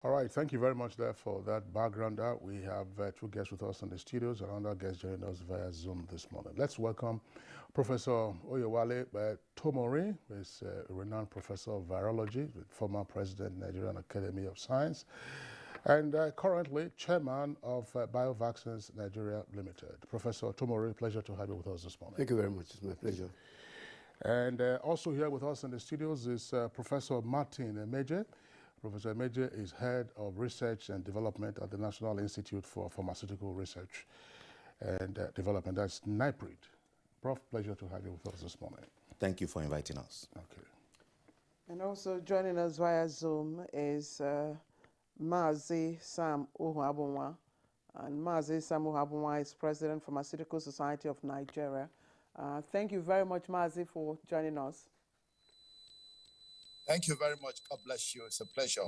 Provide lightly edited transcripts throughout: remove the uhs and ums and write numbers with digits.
All right, thank you very much there for that background. We have two guests with us in the studios and another guest joining us via Zoom this morning. Let's welcome Professor Oyewale Tomori, who is a renowned professor of virology, former president, Nigerian Academy of Science, and currently chairman of BioVaccines Nigeria Limited. Professor Tomori, pleasure to have you with us this morning. Thank you very much. It's my pleasure. And also here with us in the studios is Professor Martin Emeje. Professor Emeje is Head of Research and Development at the National Institute for Pharmaceutical Research and Development. That's NIPRID. Prof, pleasure to have you with us this morning. Thank you for inviting us. Okay. And also joining us via Zoom is Mazi Sam Uhuabunwa. And Mazi Sam Uhuabunwa is President, Pharmaceutical Society of Nigeria. Thank you very much, Mazi, for joining us. Thank you very much. God bless you. It's a pleasure.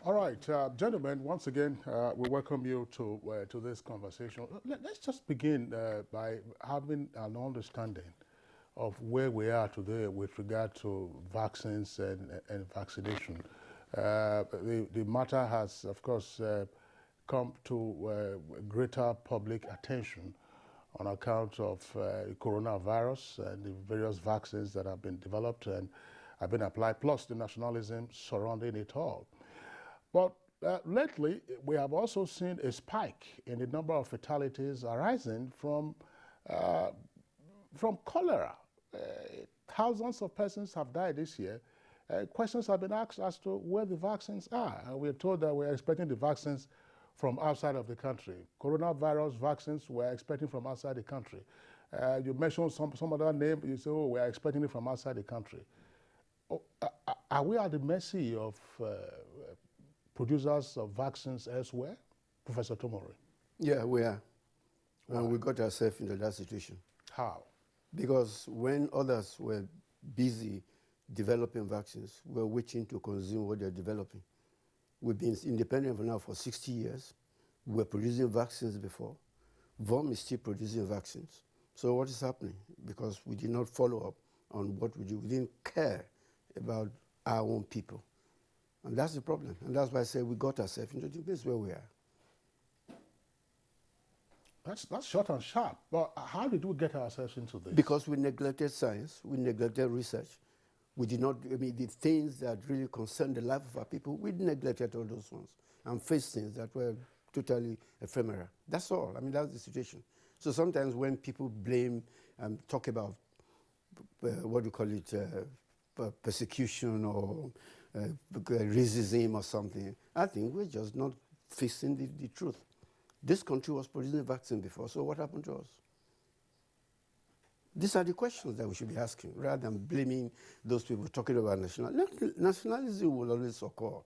All right, gentlemen, once again, we welcome you to this conversation. Let's just begin by having an understanding of where we are today with regard to vaccines and vaccination. The matter has, of course, come to greater public attention on account of coronavirus and the various vaccines that have been developed and have been applied, plus the nationalism surrounding it all. But lately, we have also seen a spike in the number of fatalities arising from cholera. Thousands of persons have died this year. Questions have been asked as to where the vaccines are. And we're told that we're expecting the vaccines from outside of the country. Coronavirus vaccines we're expecting from outside the country. You mentioned some other name, you say, oh, we're expecting it from outside the country. Oh, are we at the mercy of producers of vaccines elsewhere? Professor Tomori. Yeah, we are. And we got ourselves into that situation. How? Because when others were busy developing vaccines, we're waiting to consume what they're developing. We've been independent now for 60 years. We were producing vaccines before. VOM is still producing vaccines. So what is happening? Because we did not follow up on what we do. We didn't care about our own people. And that's the problem. And that's why I say we got ourselves into the place where we are. That's short and sharp. But how did we get ourselves into this? Because we neglected science, we neglected research. We did not, the things that really concern the life of our people, we neglected all those ones and faced things that were totally ephemeral. That's all. That's the situation. So sometimes when people blame and talk about, what do you call it, persecution or racism or something, I think we're just not facing the truth. This country was producing a vaccine before, so what happened to us? These are the questions that we should be asking, rather than blaming those people talking about nationalism will always occur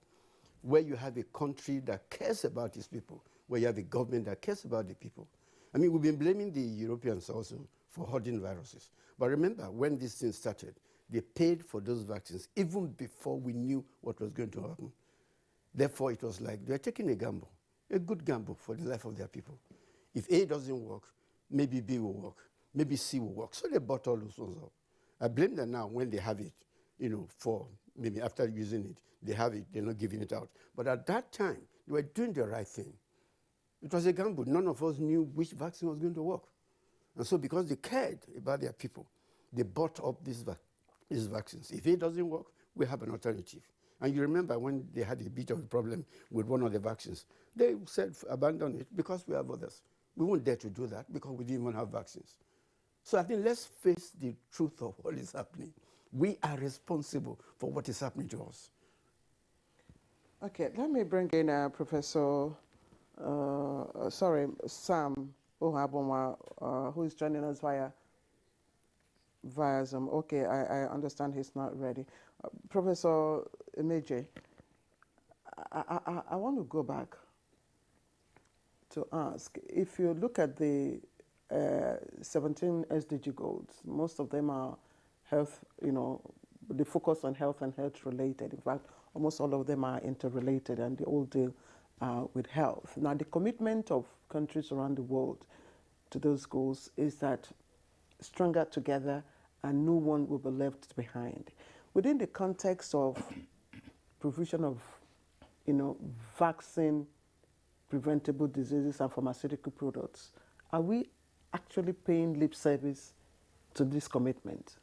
where you have a country that cares about its people, where you have a government that cares about the people. We've been blaming the Europeans also for hoarding viruses. But remember, when this thing started, they paid for those vaccines even before we knew what was going to happen. Therefore, it was like they're taking a gamble, a good gamble for the life of their people. If A doesn't work, maybe B will work. Maybe C will work. So they bought all those ones up. I blame them now when they have it, for maybe after using it, they have it, they're not giving it out. But at that time, they were doing the right thing. It was a gamble. None of us knew which vaccine was going to work. And so because they cared about their people, they bought up these vaccines. If it doesn't work, we have an alternative. And you remember when they had a bit of a problem with one of the vaccines, they said abandon it because we have others. We won't dare to do that because we didn't even have vaccines. So I think let's face the truth of what is happening. We are responsible for what is happening to us. Okay, let me bring in Professor, Sam Uhuabunwa, who is joining us via Zoom. Okay, I understand he's not ready. Professor Emeje, I want to go back to ask, if you look at the 17 SDG goals, most of them are health, they focus on health and health related. In fact, almost all of them are interrelated and they all deal with health. Now, the commitment of countries around the world to those goals is that stronger together and no one will be left behind. Within the context of provision of vaccine, preventable diseases, and pharmaceutical products, are we actually paying lip service to this commitment?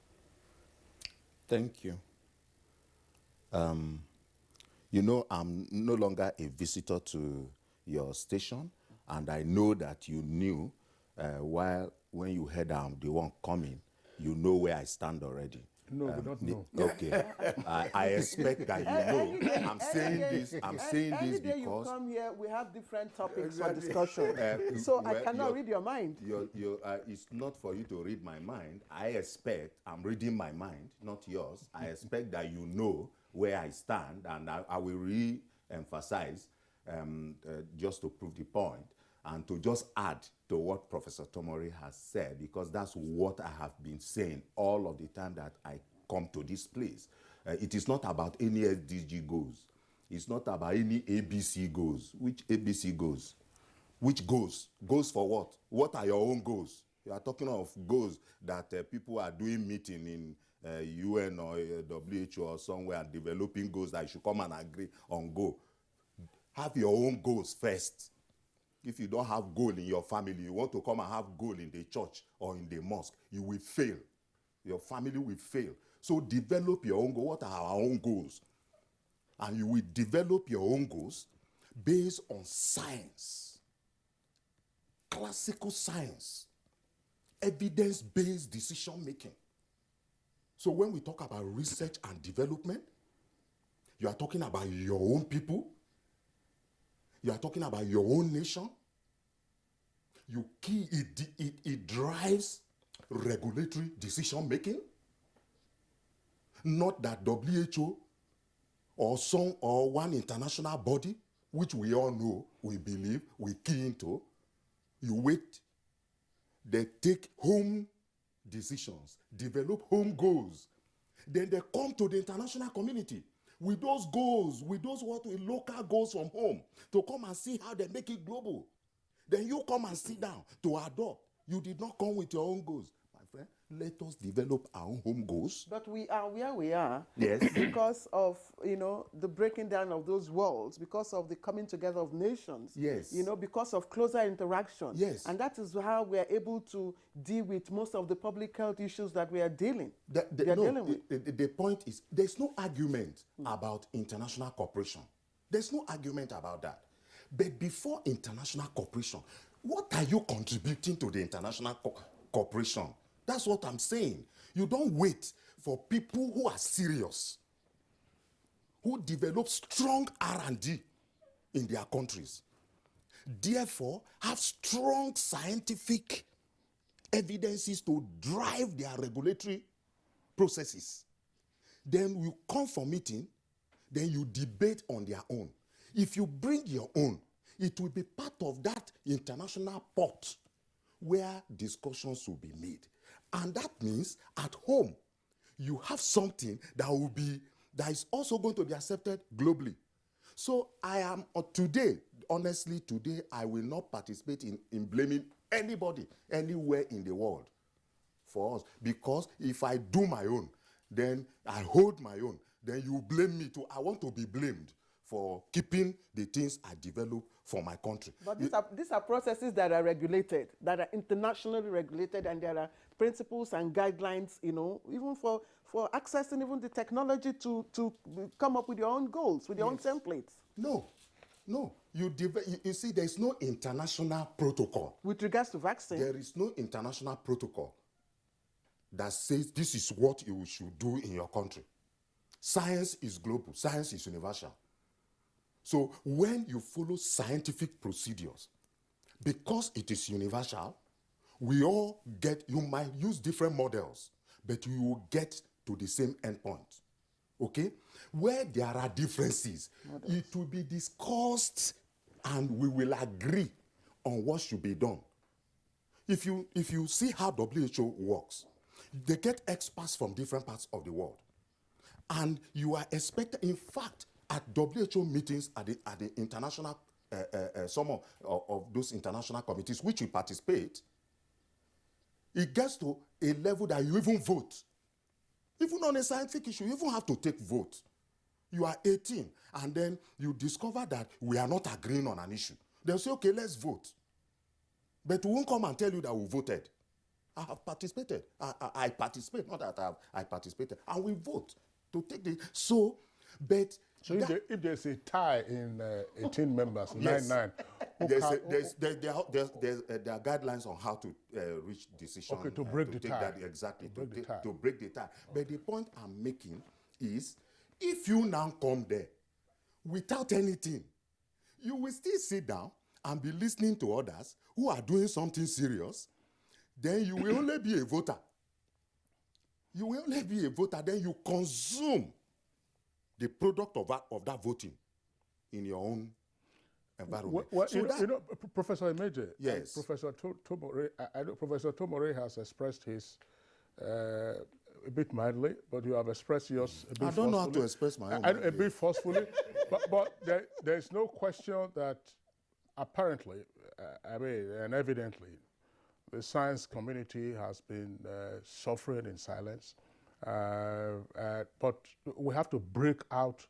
Thank you. You know, I'm no longer a visitor to your station, and I know that you knew when you heard I'm the one coming, you know where I stand already. No, we don't know. Okay. I expect that you know. I'm saying this Any day you because come here, we have different topics for discussion. So I cannot read your mind. It's not for you to read my mind. I'm reading my mind, not yours. I expect that you know where I stand, and I will re-emphasize just to prove the point and to just add to what Professor Tomori has said, because that's what I have been saying all of the time that I come to this place. It is not about any SDG goals. It's not about any ABC goals. Which ABC goals? Which goals? Goals for what? What are your own goals? You are talking of goals that people are doing meeting in UN or WHO or somewhere and developing goals that you should come and agree on goal. Have your own goals first. If you don't have goal in your family, you want to come and have goal in the church or in the mosque, you will fail. Your family will fail. So develop your own goal. What are our own goals? And you will develop your own goals based on science, classical science, evidence-based decision making. So when we talk about research and development, you are talking about your own people. You are talking about your own nation. It drives regulatory decision making. Not that WHO or one international body, which we all know, we believe, we key into. You wait. They take home decisions, develop home goals. Then they come to the international community with those goals, with local goals from home, to come and see how they make it global. Then you come and sit down to adopt. You did not come with your own goals. My friend, let us develop our own home goals. But we are where we are Yes. because of, the breaking down of those walls, because of the coming together of nations. Yes. Because of closer interaction. Yes. And that is how we are able to deal with most of the public health issues that we are dealing with. The point is, there's no argument about international cooperation. There's no argument about that. But before international cooperation, what are you contributing to the international cooperation? That's what I'm saying. You don't wait for people who are serious, who develop strong R&D in their countries, therefore have strong scientific evidences to drive their regulatory processes. Then you come for meeting, then you debate on their own. If you bring your own, it will be part of that international pot where discussions will be made. And that means at home, you have something that is also going to be accepted globally. So honestly, I will not participate in blaming anybody, anywhere in the world for us. Because if I do my own, then I hold my own, then you blame me too. I want to be blamed for keeping the things I develop for my country. But these are processes that are regulated, that are internationally regulated, and there are principles and guidelines, even for accessing even the technology to come up with your own goals, with your own templates. No. You see, there's no international protocol. With regards to vaccine. There is no international protocol that says this is what you should do in your country. Science is global. Science is universal. So when you follow scientific procedures, because it is universal, you might use different models, but you will get to the same endpoint. Okay? Where there are differences, it will be discussed and we will agree on what should be done. If you see how WHO works, they get experts from different parts of the world. And you are expected, in fact, at WHO meetings, at the international, some of those international committees which you participate, it gets to a level that you even vote. Even on a scientific issue, you even have to take vote You are 18, and then you discover that we are not agreeing on an issue. They'll say, okay, let's vote. But we won't come and tell you that we voted. I have participated. I participate, not that I participated. And we vote to take the... So, but... So if there's a tie in 18 members, Yes. 9-9, there are guidelines on how to reach decision. Okay, to break the tie. Exactly, To break the tie. to break the tie. But the point I'm making is, if you now come there without anything, you will still sit down and be listening to others who are doing something serious. Then you will only be a voter. You will only be a voter. Then you consume the product of that voting in your own environment. Well, So Professor Emeje, Yes. Professor Tomore, I know Professor Tomore has expressed his a bit mildly, but you have expressed yours a bit I don't know how to forcefully. express my own. A bit forcefully, but there is no question that apparently, and evidently, the science community has been suffering in silence. But we have to break out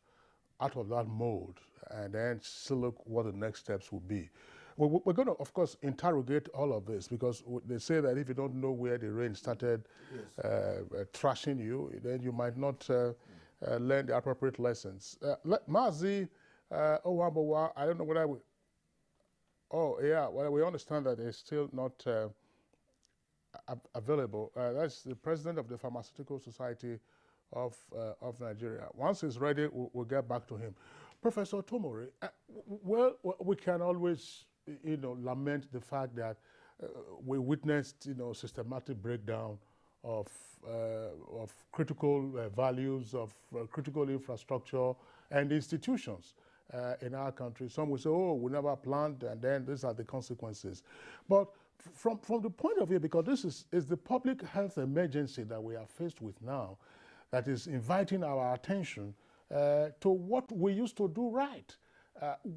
of that mode and then still look what the next steps will be. We're going to, of course, interrogate all of this, because they say that if you don't know where the rain started trashing you, then you might not learn the appropriate lessons. Mazi Owambowa, I don't know whether we understand that it's still not available. That's the president of the Pharmaceutical Society of Nigeria. Once he's ready, we'll get back to him. Professor Tomori, well, we can always, lament the fact that we witnessed, systematic breakdown of critical values, of critical infrastructure and institutions in our country. Some will say, oh, we never planned, and then these are the consequences. But from the point of view, because this is the public health emergency that we are faced with now, that is inviting our attention to what we used to do right.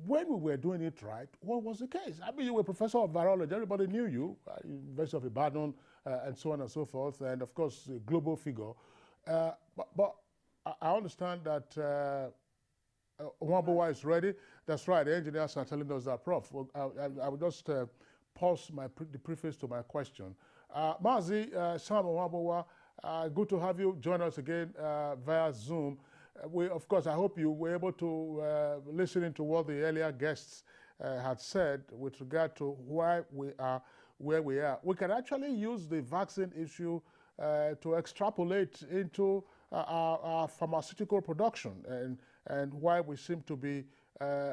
When we were doing it right, what was the case? I mean, you were a professor of virology. Everybody knew you, University of Ibadan, and so on and so forth, and of course, a global figure. But I understand that Owambowa is ready. That's right, the engineers are telling us that, Prof. Well, I will just pause the preface to my question. Mazi Sam Owambowa, good to have you join us again via Zoom. Of course, I hope you were able to listen to what the earlier guests had said with regard to why we are where we are. We can actually use the vaccine issue to extrapolate into our pharmaceutical production and why we seem to be,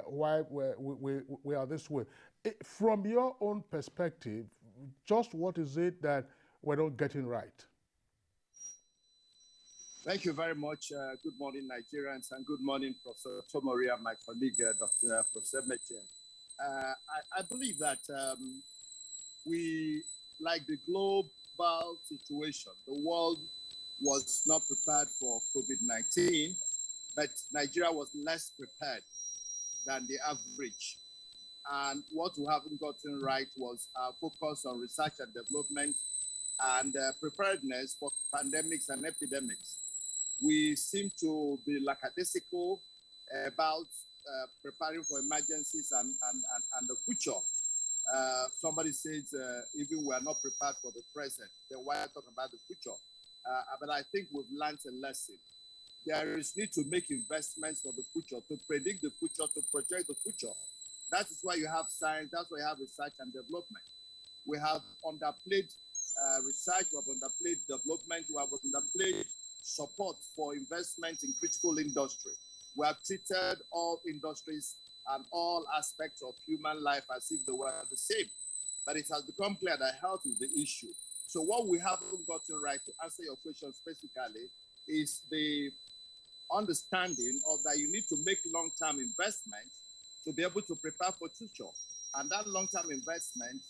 why we are this way. From your own perspective, just what is it that we're not getting right? Thank you very much. Good morning, Nigerians, and good morning, Professor Tomori and my colleague, Dr. Professor Meche. I believe that we, like the global situation, the world was not prepared for COVID-19, but Nigeria was less prepared than the average. And what we haven't gotten right was our focus on research and development and preparedness for pandemics and epidemics. We seem to be lackadaisical about preparing for emergencies and the future. Somebody says, even we are not prepared for the present, then why talk about the future? But I think we've learned a lesson. There is need to make investments for the future, to predict the future, to project the future. That is why you have science, that's why you have research and development. We have underplayed research, we have underplayed development, we have underplayed support for investment in critical industry. We have treated all industries and all aspects of human life as if they were the same. But it has become clear that health is the issue. So what we haven't gotten right, to answer your question specifically, is the understanding of that you need to make long-term investments to be able to prepare for future. And that long-term investment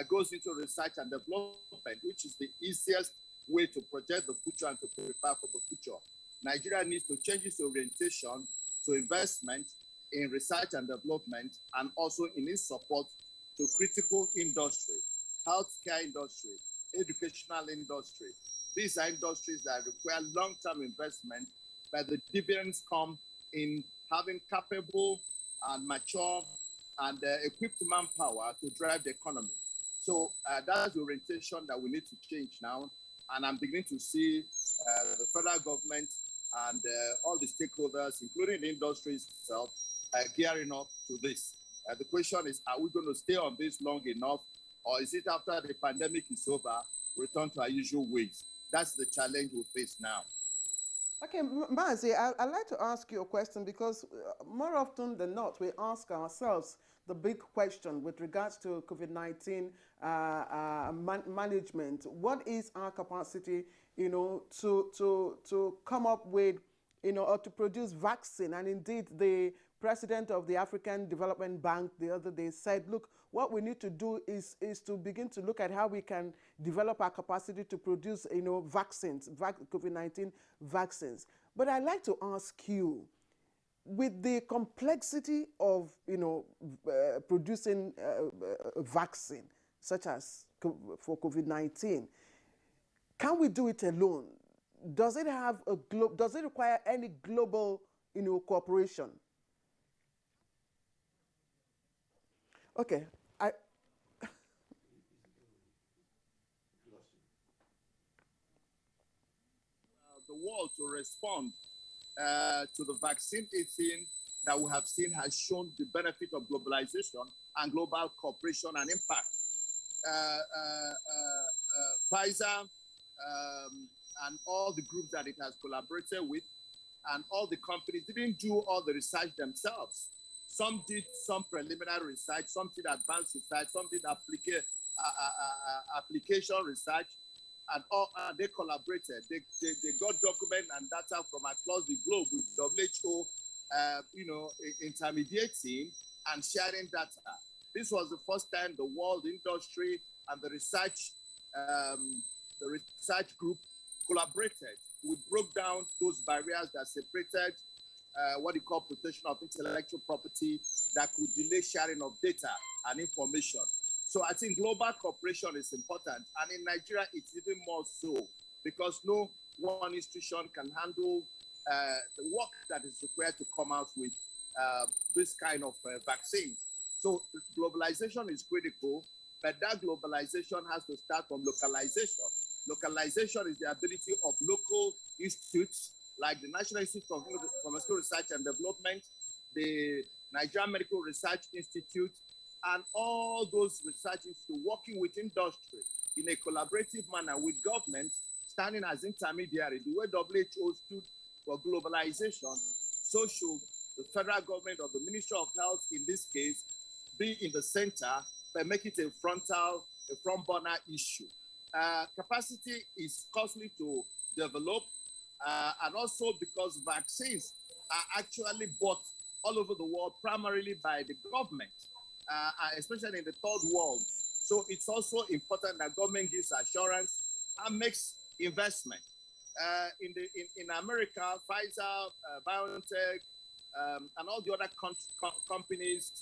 goes into research and development, which is the easiest way to project the future and to prepare for the future. Nigeria needs to change its orientation to investment in research and development, and also in its support to critical industry, healthcare industry, educational industry. These are industries that require long-term investment, but the dividends come in having capable and mature and equipped manpower to drive the economy. So that's the orientation that we need to change now. And I'm beginning to see the federal government and all the stakeholders, including the industry itself, gearing up to this. The question is, are we going to stay on this long enough, or is it after the pandemic is over, return to our usual ways? That's the challenge we face now. Okay, Mazi, I'd like to ask you a question, because more often than not, we ask ourselves the big question with regards to COVID-19 management. What is our capacity, to come up with, or to produce vaccine? And indeed, the president of the African Development Bank the other day said, look, what we need to do is to begin to look at how we can develop our capacity to produce, vaccines, COVID-19 vaccines. But I'd like to ask you, with the complexity of, producing a vaccine, such as for COVID-19, can we do it alone? Does it require any global, cooperation? Okay, the world to respond to the vaccine eating that we have seen has shown the benefit of globalization and global cooperation and impact. Pfizer and all the groups that it has collaborated with and all the companies didn't do all the research themselves. Some did some preliminary research, some did advanced research, some did application research, and they collaborated. They got document and data from across the globe with WHO, intermediating and sharing data. This was the first time the world industry and the research group collaborated. We broke down those barriers that separated what you call protection of intellectual property that could delay sharing of data and information. So I think global cooperation is important. And in Nigeria, it's even more so, because no one institution can handle the work that is required to come out with this kind of vaccines. So globalization is critical, but that globalization has to start from localization. Localization is the ability of local institutes like the National Institute of Pharmaceutical Research and Development, the Nigerian Medical Research Institute, and all those research institutes working with industry in a collaborative manner with government standing as intermediary. The way WHO stood for globalization, so should the federal government or the Ministry of Health in this case be in the center, but make it a front burner issue. Capacity is costly to develop, and also because vaccines are actually bought all over the world, primarily by the government, especially in the third world. So it's also important that government gives assurance and makes investment. In America, Pfizer, BioNTech, and all the other companies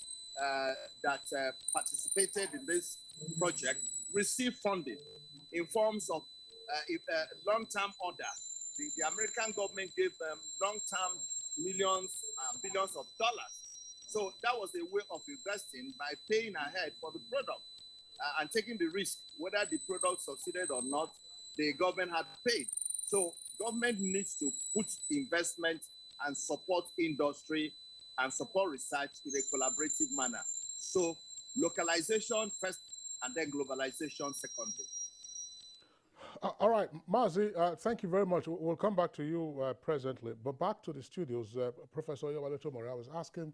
that participated in this project received funding in forms of long-term order. The American government gave them long-term millions, billions of dollars. So that was a way of investing by paying ahead for the product and taking the risk. Whether the product succeeded or not, the government had paid. So government needs to put investment and support industry and support research in a collaborative manner. So localization first and then globalization secondly. All right, Mazi, thank you very much. We'll come back to you presently. But back to the studios, Professor Oyewale Tomori, I was asking,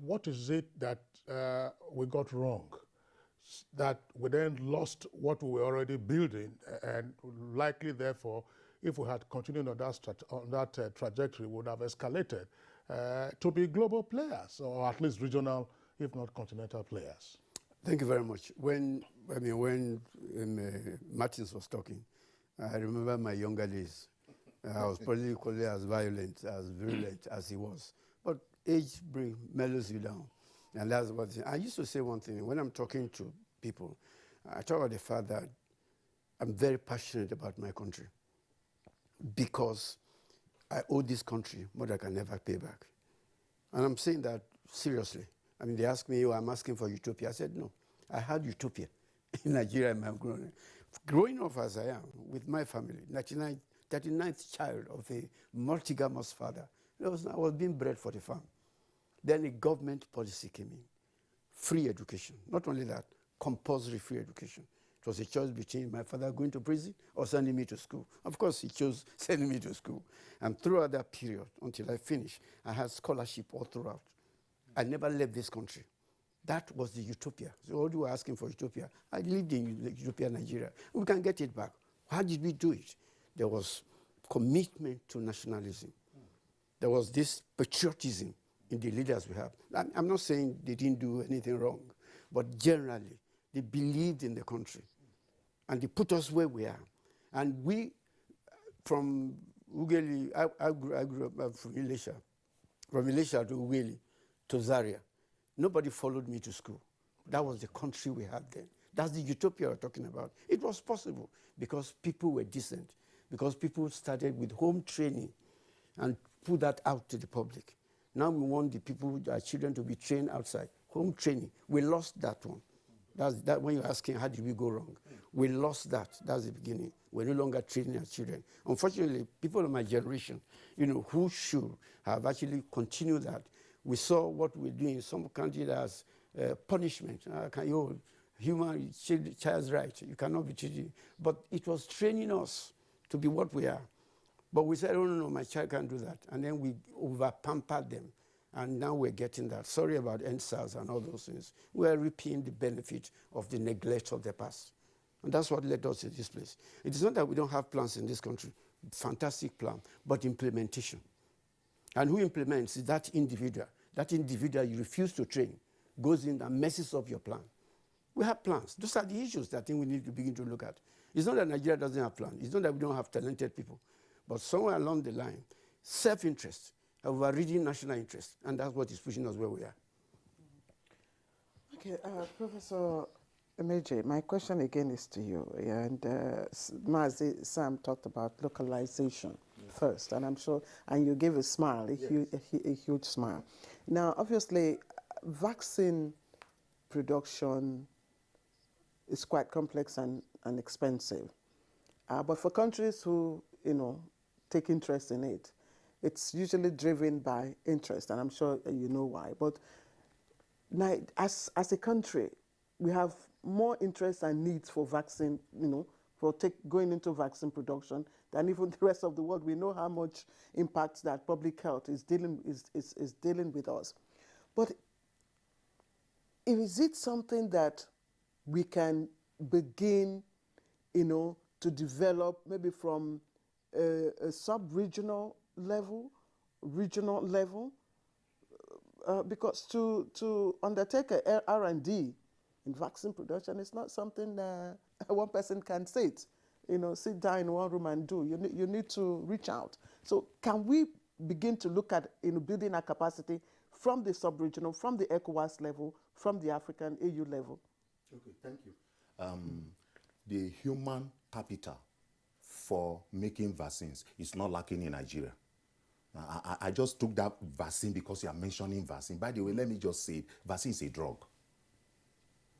what is it that we got wrong, that we then lost what we were already building, and likely, therefore, if we had continued on that trajectory, would have escalated to be global players, or at least regional, if not continental players? Thank you very much. When Martins was talking, I remember my younger days. I was probably equally as violent, as virulent as he was. But age mellows you down. And that's what I used to say one thing. When I'm talking to people, I talk about the fact that I'm very passionate about my country, because I owe this country more than I can ever pay back. And I'm saying that seriously. I mean, they ask me, oh, I'm asking for utopia. I said, no, I had utopia in Nigeria in my growing up as I am with my family, 39th child of a multigamous father. I was being bred for the farm. Then a government policy came in, free education. Not only that, compulsory free education. It was a choice between my father going to prison or sending me to school. Of course, he chose sending me to school. And throughout that period, until I finished, I had scholarship all throughout. I never left this country. That was the utopia. So all you were asking for utopia, I lived in utopia, Nigeria. We can get it back. How did we do it? There was commitment to nationalism. There was this patriotism in the leaders we have. I'm not saying they didn't do anything wrong, but generally, they believed in the country. And they put us where we are. And we, from Ugeli, I grew up from Ilesha. From Ilesha to Ugeli to Zaria. Nobody followed me to school. That was the country we had then. That's the utopia we're talking about. It was possible because people were decent, because people started with home training and put that out to the public. Now we want the people, our children, to be trained outside. Home training. We lost that one. That's that when you're asking how did we go wrong. We lost that. That's the beginning. We're no longer training our children. Unfortunately, people of my generation, who should have actually continued that. We saw what we're doing in some countries as punishment. Human child's right. You cannot be treated. But it was training us to be what we are. But we said, oh, no, my child can't do that. And then we over-pampered them. And now we're getting that. Sorry about NSAS and all those things. We're reaping the benefit of the neglect of the past. And that's what led us to this place. It is not that we don't have plans in this country. Fantastic plan. But implementation. And who implements is that individual. That individual you refuse to train goes in and messes up your plan. We have plans. Those are the issues that I think we need to begin to look at. It's not that Nigeria doesn't have plans. It's not that we don't have talented people. But somewhere along the line, self-interest, overriding national interest, and that's what is pushing us where we are. Okay, Professor Emeje, my question again is to you. And Sam talked about localization first, and I'm sure, and you gave a smile, a huge smile. Now, obviously, vaccine production is quite complex and expensive. But for countries who, take interest in it, it's usually driven by interest, and I'm sure you know why. But now, as a country, we have more interest and needs for vaccine, for going into vaccine production than even the rest of the world. We know how much impact that public health is dealing with us. But is it something that we can begin, to develop maybe from a sub-regional level, regional level? Because to undertake a R&D in vaccine production is not something one person can sit down in one room and do. You need to reach out. So can we begin to look at building our capacity from the sub-regional, from the ECOWAS level, from the African AU level? Okay, thank you. The human capital for making vaccines is not lacking in Nigeria. I just took that vaccine because you are mentioning vaccine. By the way, let me just say, vaccine is a drug.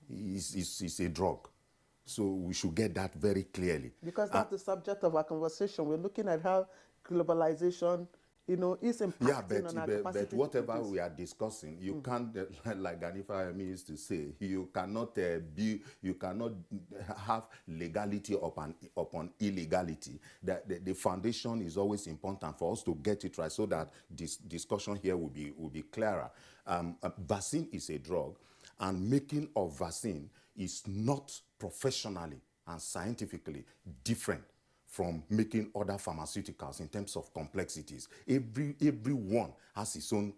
It's a drug. So we should get that very clearly. Because that's the subject of our conversation. We're looking at how globalization, is impacting on our capacity. But whatever we are discussing, you can't, like Ganifa used to say, you cannot have legality upon illegality. The foundation is always important for us to get it right so that this discussion here will be clearer. Vaccine is a drug, and making of vaccine is not professionally and scientifically different from making other pharmaceuticals in terms of complexities. Everyone has its own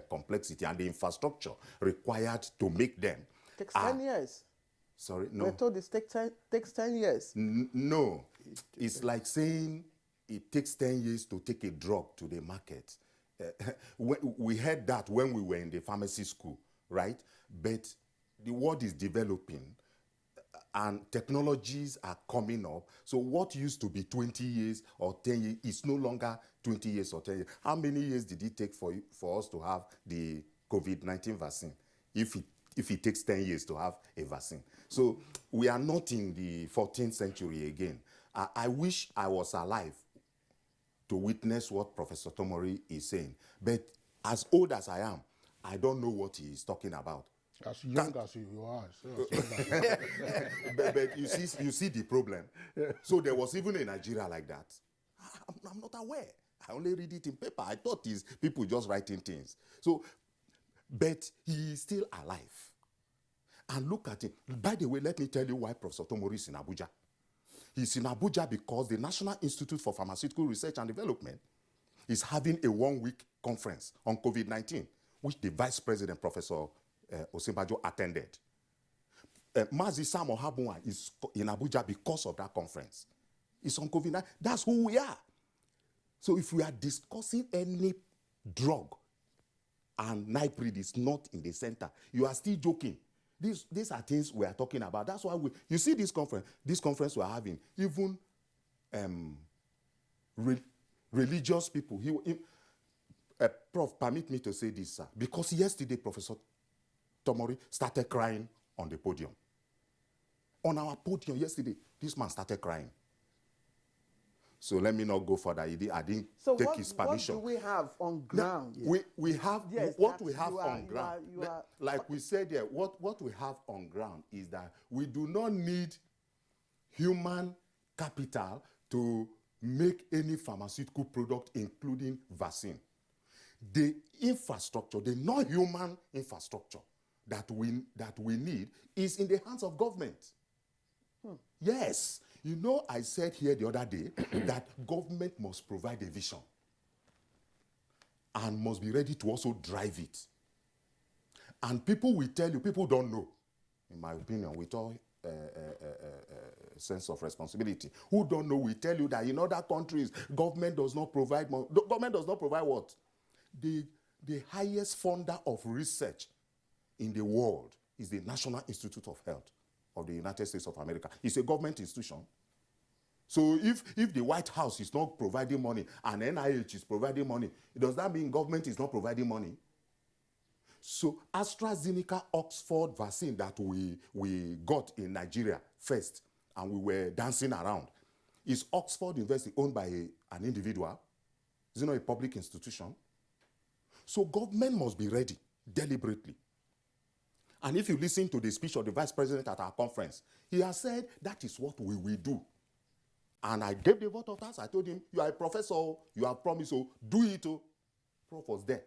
complexity, and the infrastructure required to make them. Takes 10 years. Sorry, no. We're told it takes 10 years. No. It's like saying it takes 10 years to take a drug to the market. We heard that when we were in the pharmacy school, right? But the world is developing, and technologies are coming up. So what used to be 20 years or 10 years is no longer 20 years or 10 years. How many years did it take for us to have the COVID-19 vaccine? If it takes 10 years to have a vaccine. So we are not in the 14th century again. I wish I was alive to witness what Professor Tomori is saying. But as old as I am, I don't know what he is talking about. As young as you are. But you see the problem. Yeah. So there was even a Nigeria like that. I'm not aware. I only read it in paper. I thought these people just writing things. So, but he is still alive. And look at him. By the way, let me tell you why Professor Tomori is in Abuja. He's in Abuja because the National Institute for Pharmaceutical Research and Development is having a one-week conference on COVID-19, which the Vice President, Professor Osinbajo, attended. Mazi Sam Ohabunwa is in Abuja because of that conference. It's on COVID-19. That's who we are. So if we are discussing any drug and NIPRID is not in the center, you are still joking. These are things we are talking about. That's why you see this conference we are having, even religious people. Prof, permit me to say this, sir, because yesterday Professor Tomori started crying on the podium. On our podium yesterday, this man started crying. So let me not go further. I didn't take his permission. What do we have on ground? No, we have what we have on ground. Like we said here, what we have on ground is that we do not need human capital to make any pharmaceutical product, including vaccine. The infrastructure, the non-human infrastructure that we need is in the hands of government. Yes. You know, I said here the other day that government must provide a vision and must be ready to also drive it. And people will tell you, people don't know, in my opinion, with all sense of responsibility, who don't know will tell you that in other countries, government does not provide more. Government does not provide what? The highest funder of research in the world is the National Institute of Health of the United States of America. It's a government institution. So if the White House is not providing money and NIH is providing money, does that mean government is not providing money? So AstraZeneca Oxford vaccine that we got in Nigeria first, and we were dancing around, is Oxford University owned by an individual? Is it not a public institution? So government must be ready deliberately. And if you listen to the speech of the Vice President at our conference, he has said that is what we will do. And I gave the vote of thanks. I told him, you are a professor, you have promised, so do it. Prof was there.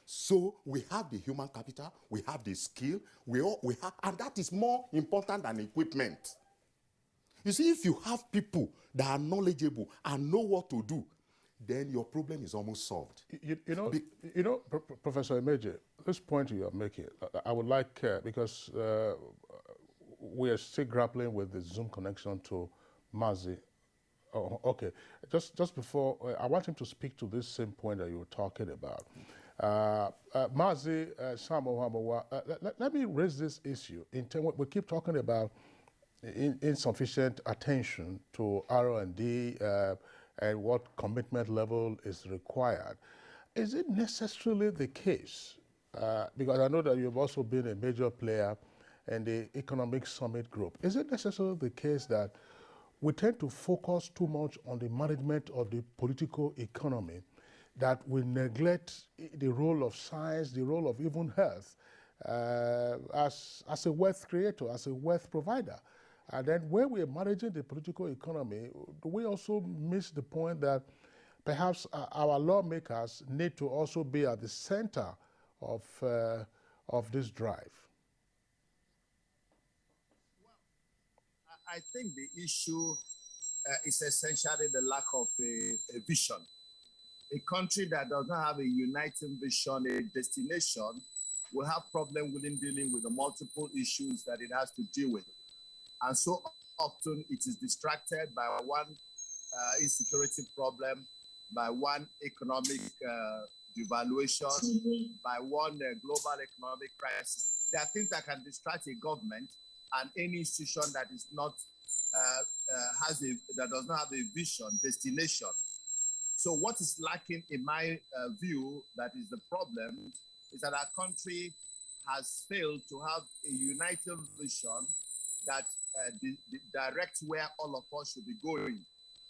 So we have the human capital, we have the skill, we have, and that is more important than equipment. You see, if you have people that are knowledgeable and know what to do, then your problem is almost solved. Professor Emeje, this point you are making, I would like, because we are still grappling with the Zoom connection to Mazi. Oh, okay. Just before, I want him to speak to this same point that you were talking about. Mazi Samohamawa, let me raise this issue. We keep talking about insufficient attention to R&D and what commitment level is required. Is it necessarily the case, because I know that you've also been a major player in the Economic Summit Group, is it necessarily the case that we tend to focus too much on the management of the political economy, that we neglect the role of science, the role of even health, as a wealth creator, as a wealth provider? And then when we are managing the political economy, do we also miss the point that perhaps our lawmakers need to also be at the center of this drive? Well, I think the issue is essentially the lack of a vision. A country that does not have a uniting vision, a destination, will have problem with dealing with the multiple issues that it has to deal with. And so often it is distracted by one insecurity problem, by one economic devaluation, by one global economic crisis. There are things that can distract a government and any institution that is not that does not have a vision, destination. So what is lacking in my view, that is the problem, is that our country has failed to have a united vision that directs where all of us should be going.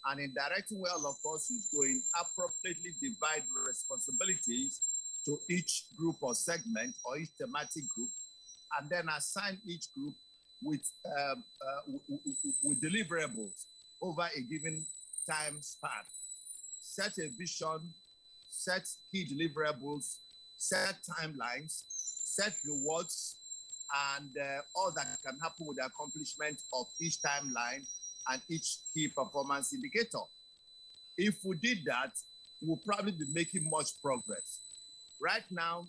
And in directing where all of us is going, appropriately divide responsibilities to each group or segment or each thematic group, and then assign each group with deliverables over a given time span. Set a vision, set key deliverables, set timelines, set rewards, and all that can happen with the accomplishment of each timeline and each key performance indicator. If we did that, we'll probably be making much progress. Right now,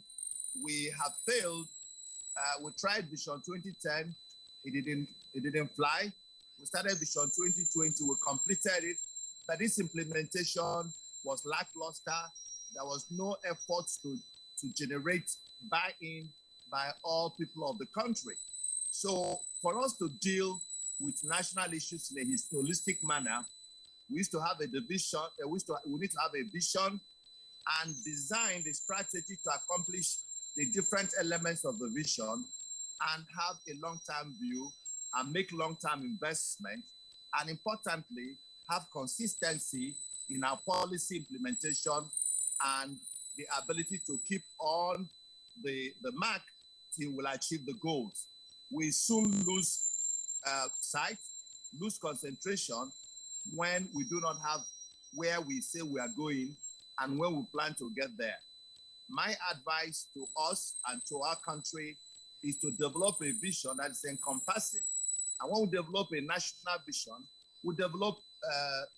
we have failed. We tried Vision 2010. It didn't fly. We started Vision 2020. We completed it, but this implementation was lackluster. There was no effort to generate buy-in by all people of the country. So for us to deal with national issues in a holistic manner, we used to have a division. We need to have a vision and design the strategy to accomplish the different elements of the vision, and have a long-term view and make long-term investment, and importantly, have consistency in our policy implementation and the ability to keep on the mark till we'll achieve the goals. We soon lose sight, lose concentration when we do not have where we say we are going and when we plan to get there. My advice to us and to our country is to develop a vision that is encompassing. And when we develop a national vision, we develop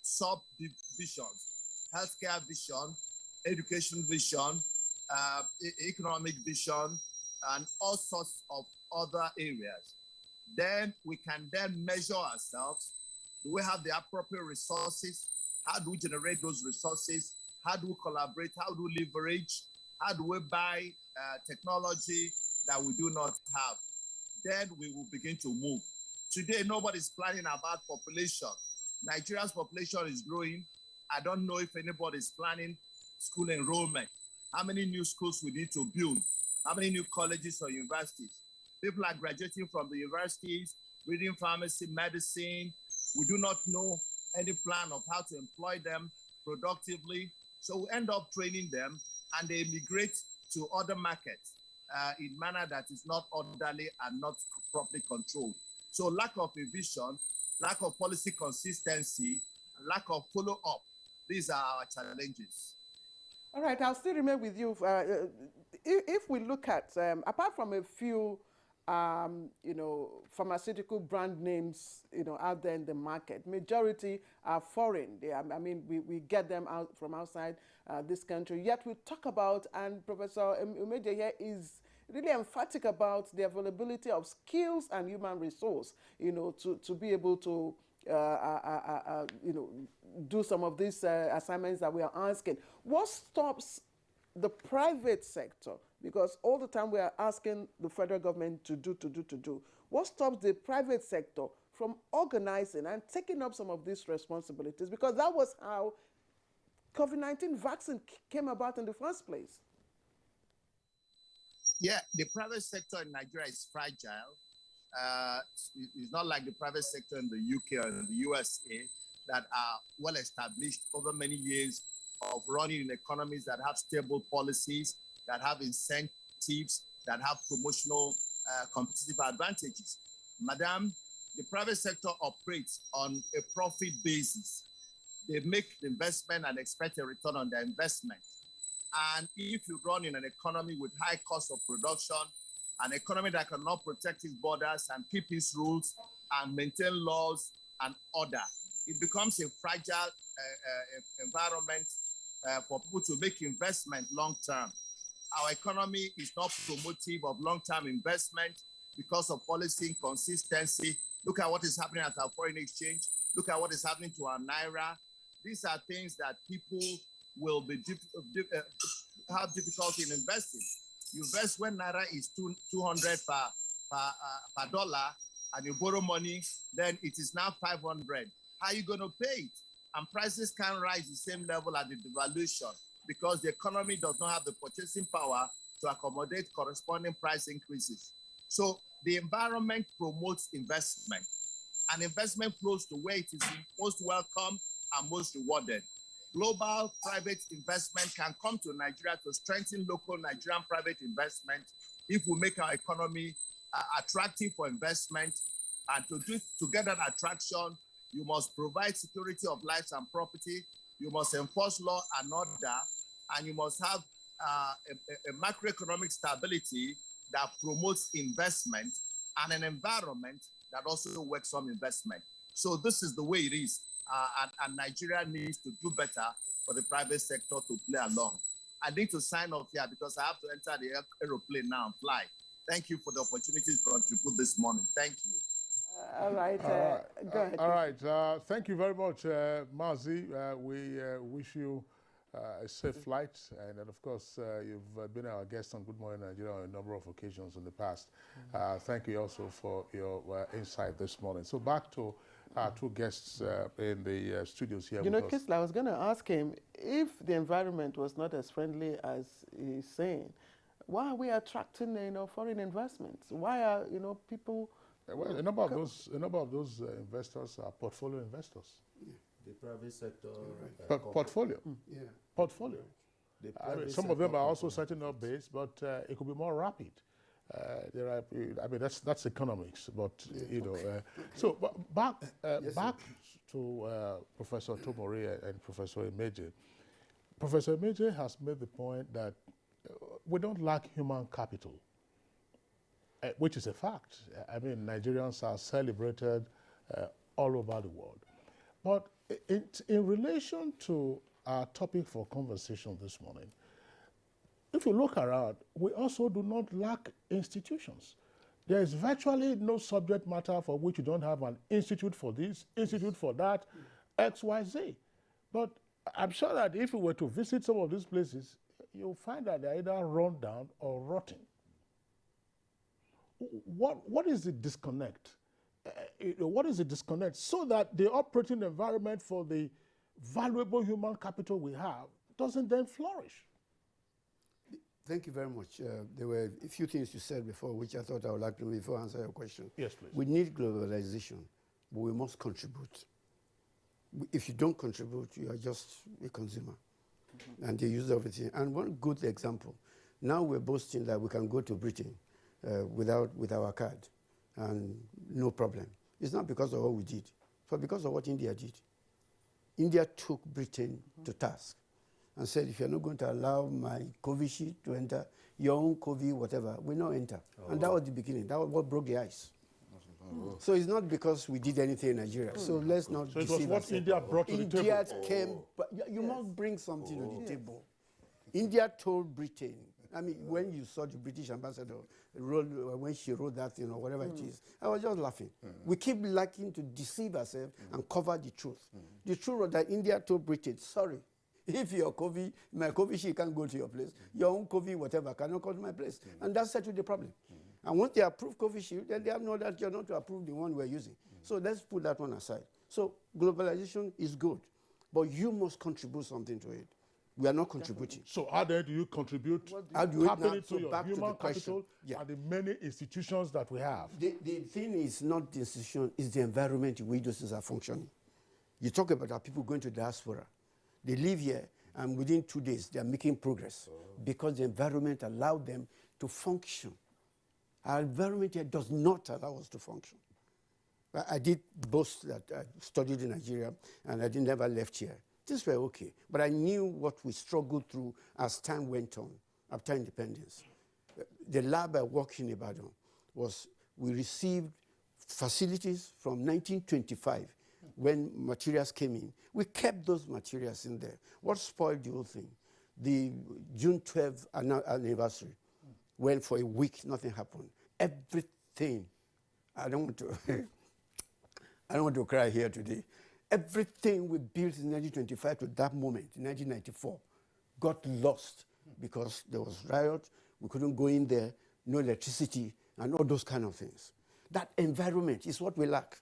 sub-visions: healthcare vision, education vision, economic vision, and all sorts of other areas. Then we can then measure ourselves. Do we have the appropriate resources? How do we generate those resources? How do we collaborate? How do we leverage? How do we buy technology that we do not have? Then we will begin to move. Today, nobody's planning about population. Nigeria's population is growing. I don't know if anybody's planning school enrollment, how many new schools we need to build, how many new colleges or universities. People are graduating from the universities, reading pharmacy, medicine. We do not know any plan of how to employ them productively. So we end up training them, and they migrate to other markets in a manner that is not orderly and not properly controlled. So lack of a vision, lack of policy consistency, lack of follow-up, these are our challenges. All right, I'll still remain with you. If we look at, apart from a few, pharmaceutical brand names, out there in the market, majority are foreign. We get them out from outside this country. Yet we talk about, and Professor Umeje here is really emphatic about the availability of skills and human resource, to be able to do some of these assignments that we are asking. What stops the private sector? Because all the time we are asking the federal government to do. What stops the private sector from organizing and taking up some of these responsibilities? Because that was how COVID-19 vaccine came about in the first place. Yeah, the private sector in Nigeria is fragile. It's not like the private sector in the UK or in the USA that are well established over many years of running in economies that have stable policies, that have incentives, that have promotional competitive advantages. Madam, the private sector operates on a profit basis. They make the investment and expect a return on their investment. And if you run in an economy with high cost of production, an economy that cannot protect its borders and keep its rules and maintain laws and order, it becomes a fragile environment for people to make investment long term. Our economy is not promotive of long-term investment because of policy inconsistency. Look at what is happening at our foreign exchange. Look at what is happening to our naira. These are things that people will be have difficulty in investing. You invest when naira is 200 per dollar, and you borrow money, then it is now 500. How are you going to pay it? and prices can't rise the same level as the devaluation because the economy does not have the purchasing power to accommodate corresponding price increases. So the environment promotes investment, and investment flows to where it is most welcome and most rewarded. Global private investment can come to Nigeria to strengthen local Nigerian private investment if we make our economy attractive for investment. And to get that attraction, you must provide security of lives and property, you must enforce law and order, and you must have a macroeconomic stability that promotes investment and an environment that also works on investment. So this is the way it is. And Nigeria needs to do better for the private sector to play along. I need to sign off here because I have to enter the aeroplane now and fly. Thank you for the opportunity to contribute this morning. Thank you. All right. Go ahead. All right. Thank you very much, Mazi. We wish you a safe flight. And then, of course, you've been our guest on Good Morning Nigeria on a number of occasions in the past. Thank you also for your insight this morning. So back to our two guests in the studios here. You know, Kisla, I was going to ask him, if the environment was not as friendly as he's saying, why are we attracting, foreign investments? Why are, people... Well, a number of those investors are portfolio investors. Yeah. The private sector. Portfolio. Yeah. Portfolio. Some of them are also setting up base, but it could be more rapid. That's economics, but So back to Professor Tomori and Professor Emeje. Professor Emeje has made the point that we don't lack human capital, which is a fact. Nigerians are celebrated all over the world. But in relation to our topic for conversation this morning, if you look around, we also do not lack institutions. There is virtually no subject matter for which you don't have an institute for this, institute for that, X, Y, Z. But I'm sure that if we were to visit some of these places, you'll find that they're either run down or rotting. What is the disconnect? What is the disconnect so that the operating environment for the valuable human capital we have doesn't then flourish? Thank you very much. There were a few things you said before, which I thought I would like to before answer your question. Yes, please. We need globalization, but we must contribute. If you don't contribute, you are just a consumer. And they use everything. And one good example, now we're boasting that we can go to Britain with our card and no problem. It's not because of what we did, but because of what India did. India took Britain to task and said, if you're not going to allow my COVID sheet to enter, your own COVID, whatever, will not enter. And that was the beginning. That was what broke the ice. So it's not because we did anything in Nigeria. So let's not So it was deceive what ourselves. India brought to the table. India came, but you must bring something to the table. India told Britain, when you saw the British ambassador when she wrote that thing or whatever it is, I was just laughing. We keep liking to deceive ourselves and cover the truth. The truth was that India told Britain, sorry, if your COVID, my COVID sheet can't go to your place, your own COVID, whatever, cannot come to my place. And that settled the problem. And once they approve COVID sheet, then they have no that you're not to approve the one we're using. So let's put that one aside. So globalization is good, but you must contribute something to it. We are not contributing. So how then do you contribute How do you happily now- to so your back to human the question. capital Yeah. and the many institutions that we have? The thing is not the institution, it's the environment in which those things are functioning. You talk about our people going to diaspora. They live here, and within 2 days, they are making progress because the environment allowed them to function. Our environment here does not allow us to function. I did boast that I studied in Nigeria, and I never left here. Things were okay, but I knew what we struggled through as time went on after independence. The lab I worked in Ibadan we received facilities from 1925 when materials came in. We kept those materials in there. What spoiled the whole thing? The June 12th anniversary, when for a week nothing happened. Everything, I don't want to cry here today. Everything we built in 1925 to that moment, in 1994, got lost because there was riot, we couldn't go in there, no electricity, and all those kind of things. That environment is what we lack.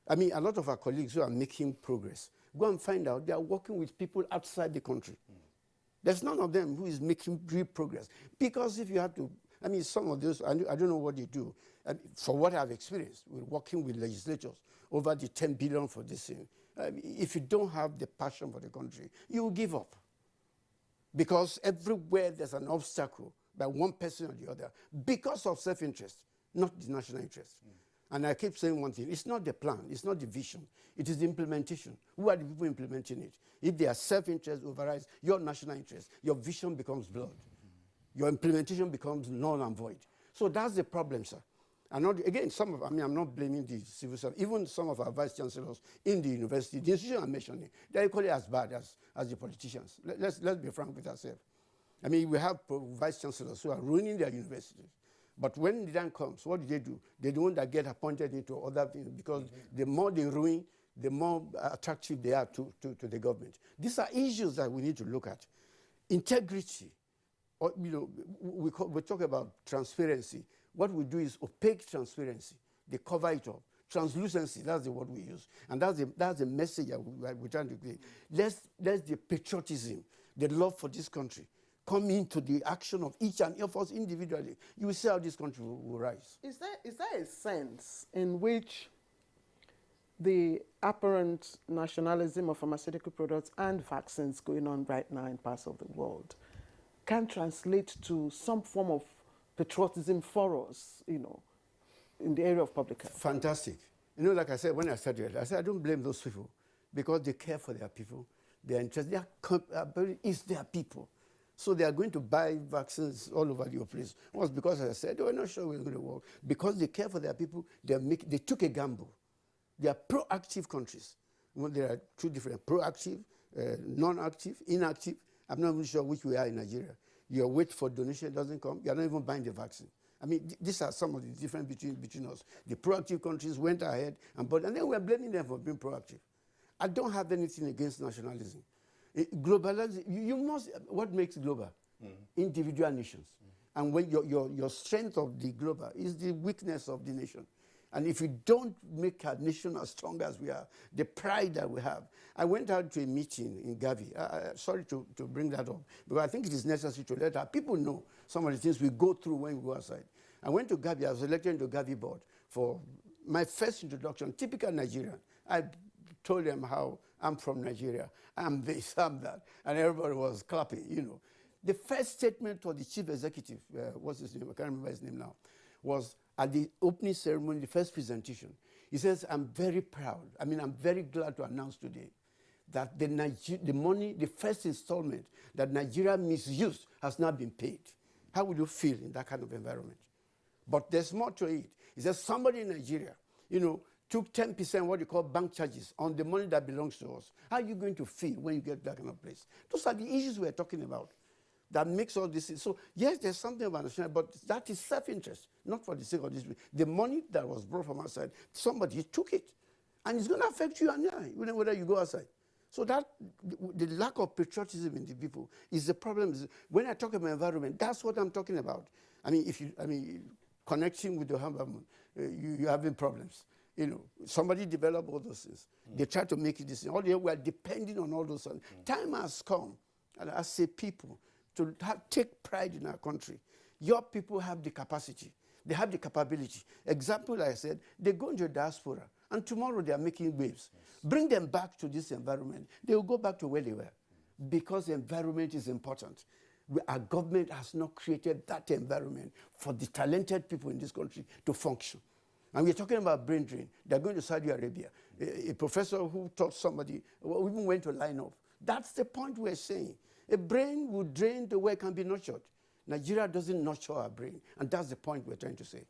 A lot of our colleagues who are making progress, Go and find out. They are working with people outside the country. There's none of them who is making real progress. Because if you have to, I mean, some of those, I don't know what they do. For what I've experienced, we're working with legislators over the 10 billion for this thing. If you don't have the passion for the country, you will give up. Because everywhere there's an obstacle by one person or the other because of self-interest, not the national interest. And I keep saying one thing, it's not the plan, it's not the vision, it is the implementation. Who are the people implementing it? If their self-interest overrides your national interest, your vision becomes blurred. Your implementation becomes null and void. So that's the problem, sir. And not, again, I'm not blaming the civil service. Even some of our vice chancellors in the university, the institution I'm mentioning, they're equally as bad as the politicians. Let's be frank with ourselves. I mean, we have vice chancellors who are ruining their universities. But when the time comes, what do? They're the ones that get appointed into other things because the more they ruin, the more attractive they are to the government. These are issues that we need to look at. Integrity, or, we talk about transparency. What we do is opaque transparency. They cover it up. Translucency, that's the word we use. And that's the message that we're trying to create. Let's the patriotism, the love for this country, come into the action of each and every of us individually. You will see how this country will rise. Is there a sense in which the apparent nationalism of pharmaceutical products and vaccines going on right now in parts of the world can translate to some form of patriotism for us, in the area of public health? Fantastic. Like I said, when I started, I said I don't blame those people because they care for their people. They are interested. It's their people. So they are going to buy vaccines all over the place. It was because, as I said, they were not sure it was going to work. Because they care for their people, they took a gamble. They are proactive countries. There are two different, proactive, non-active, inactive. I'm not even sure which we are in Nigeria. Your wait for donation doesn't come. You're not even buying the vaccine. I mean, these are some of the difference between us. The proactive countries went ahead and then we're blaming them for being proactive. I don't have anything against nationalism. Globalization, you must, what makes global? Individual nations. And when your strength of the global is the weakness of the nation. And if we don't make our nation as strong as we are, the pride that we have. I went out to a meeting in Gavi. Sorry to bring that up, because I think it is necessary to let our people know some of the things we go through when we go outside. I went to Gavi. I was elected into Gavi board for my first introduction, typical Nigerian. I told them how I'm from Nigeria. I'm this, I'm that. And everybody was clapping, The first statement for the chief executive, what's his name? I can't remember his name now, was at the opening ceremony, the first presentation. He says, I'm very proud. I'm very glad to announce today that the money, the first installment that Nigeria misused has now been paid. How would you feel in that kind of environment? But there's more to it. He says somebody in Nigeria, took 10% what you call bank charges on the money that belongs to us. How are you going to feel when you get that kind of place? Those are the issues we're talking about that makes all this. So yes, there's something about national, but that is self-interest, not for the sake of this. The money that was brought from outside, somebody took it. And it's going to affect you and I, whether you go outside. So that, the lack of patriotism in the people is the problem. When I talk about environment, that's what I'm talking about. Connecting with the environment, you're having problems. Somebody developed all those things. They try to make it this thing. All the way we're depending on all those things. Time has come, and as a people, to take pride in our country. Your people have the capacity. They have the capability. Example, like I said, they go into diaspora, and tomorrow they are making waves. Yes. Bring them back to this environment. They will go back to where they were, because the environment is important. Our government has not created that environment for the talented people in this country to function. And we're talking about brain drain. They're going to Saudi Arabia. A professor who taught somebody, even went to line up. That's the point we're saying. A brain will drain the way it can be nurtured. Nigeria doesn't nurture our brain, and that's the point we're trying to say.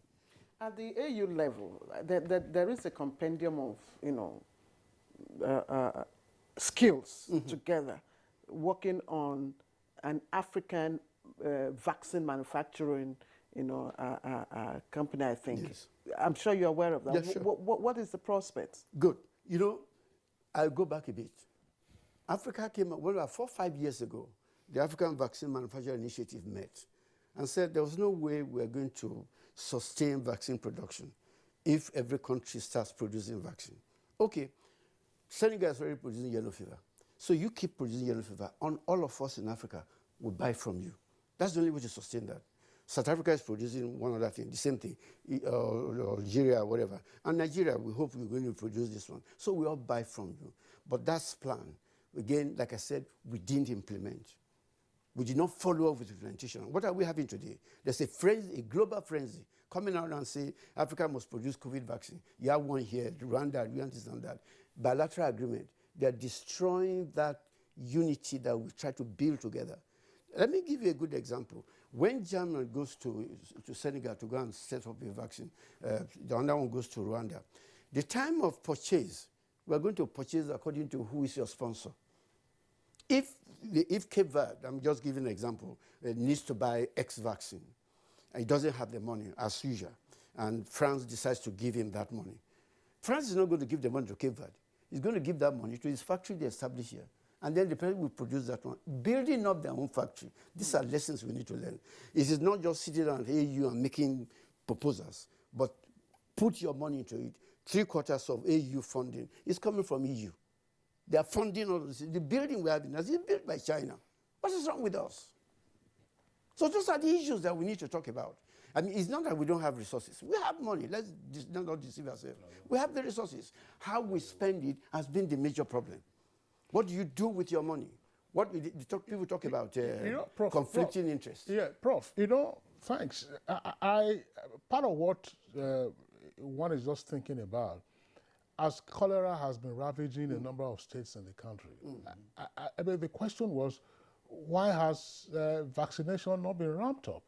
At the AU level, there is a compendium of skills together, working on an African vaccine manufacturing company, I think. Yes. I'm sure you're aware of that. Yes, sure. What is the prospect? Good. I'll go back a bit. Africa came up, 4 or 5 years ago, the African Vaccine Manufacturing Initiative met and said there was no way we're going to sustain vaccine production if every country starts producing vaccine. Okay, Senegal is already producing yellow fever. So you keep producing yellow fever, and all of us in Africa will buy from you. That's the only way to sustain that. South Africa is producing one other thing, the same thing, or Algeria, whatever. And Nigeria, we hope we're going to produce this one. So we all buy from you. But that's plan. Again, like I said, we didn't implement. We did not follow up with implementation. What are we having today? There's a frenzy, a global frenzy, coming out and say Africa must produce COVID vaccine. You have one here, Rwanda, you want this and that. Bilateral agreement. They are destroying that unity that we try to build together. Let me give you a good example. When Germany goes to Senegal to go and set up a vaccine, the other one goes to Rwanda. The time of purchase, we are going to purchase according to who is your sponsor. If Cape Verde, I'm just giving an example, needs to buy X vaccine, and he doesn't have the money, as usual, and France decides to give him that money, France is not going to give the money to Cape Verde. He's going to give that money to his factory they established here. And then the person will produce that one, building up their own factory. These are lessons we need to learn. It is not just sitting down at AU and making proposals, but put your money into it. 3/4 of AU funding is coming from EU. They are funding all this. The building we have in is built by China. What is wrong with us? So those are the issues that we need to talk about. I mean, it's not that we don't have resources. We have money. Let's not deceive ourselves. We have the resources. How we spend it has been the major problem. What do you do with your money? People talk about Prof, conflicting interests. Yeah, Prof, thanks. Part of what one is just thinking about, as cholera has been ravaging a number of states in the country, I mean, the question was, why has vaccination not been ramped up?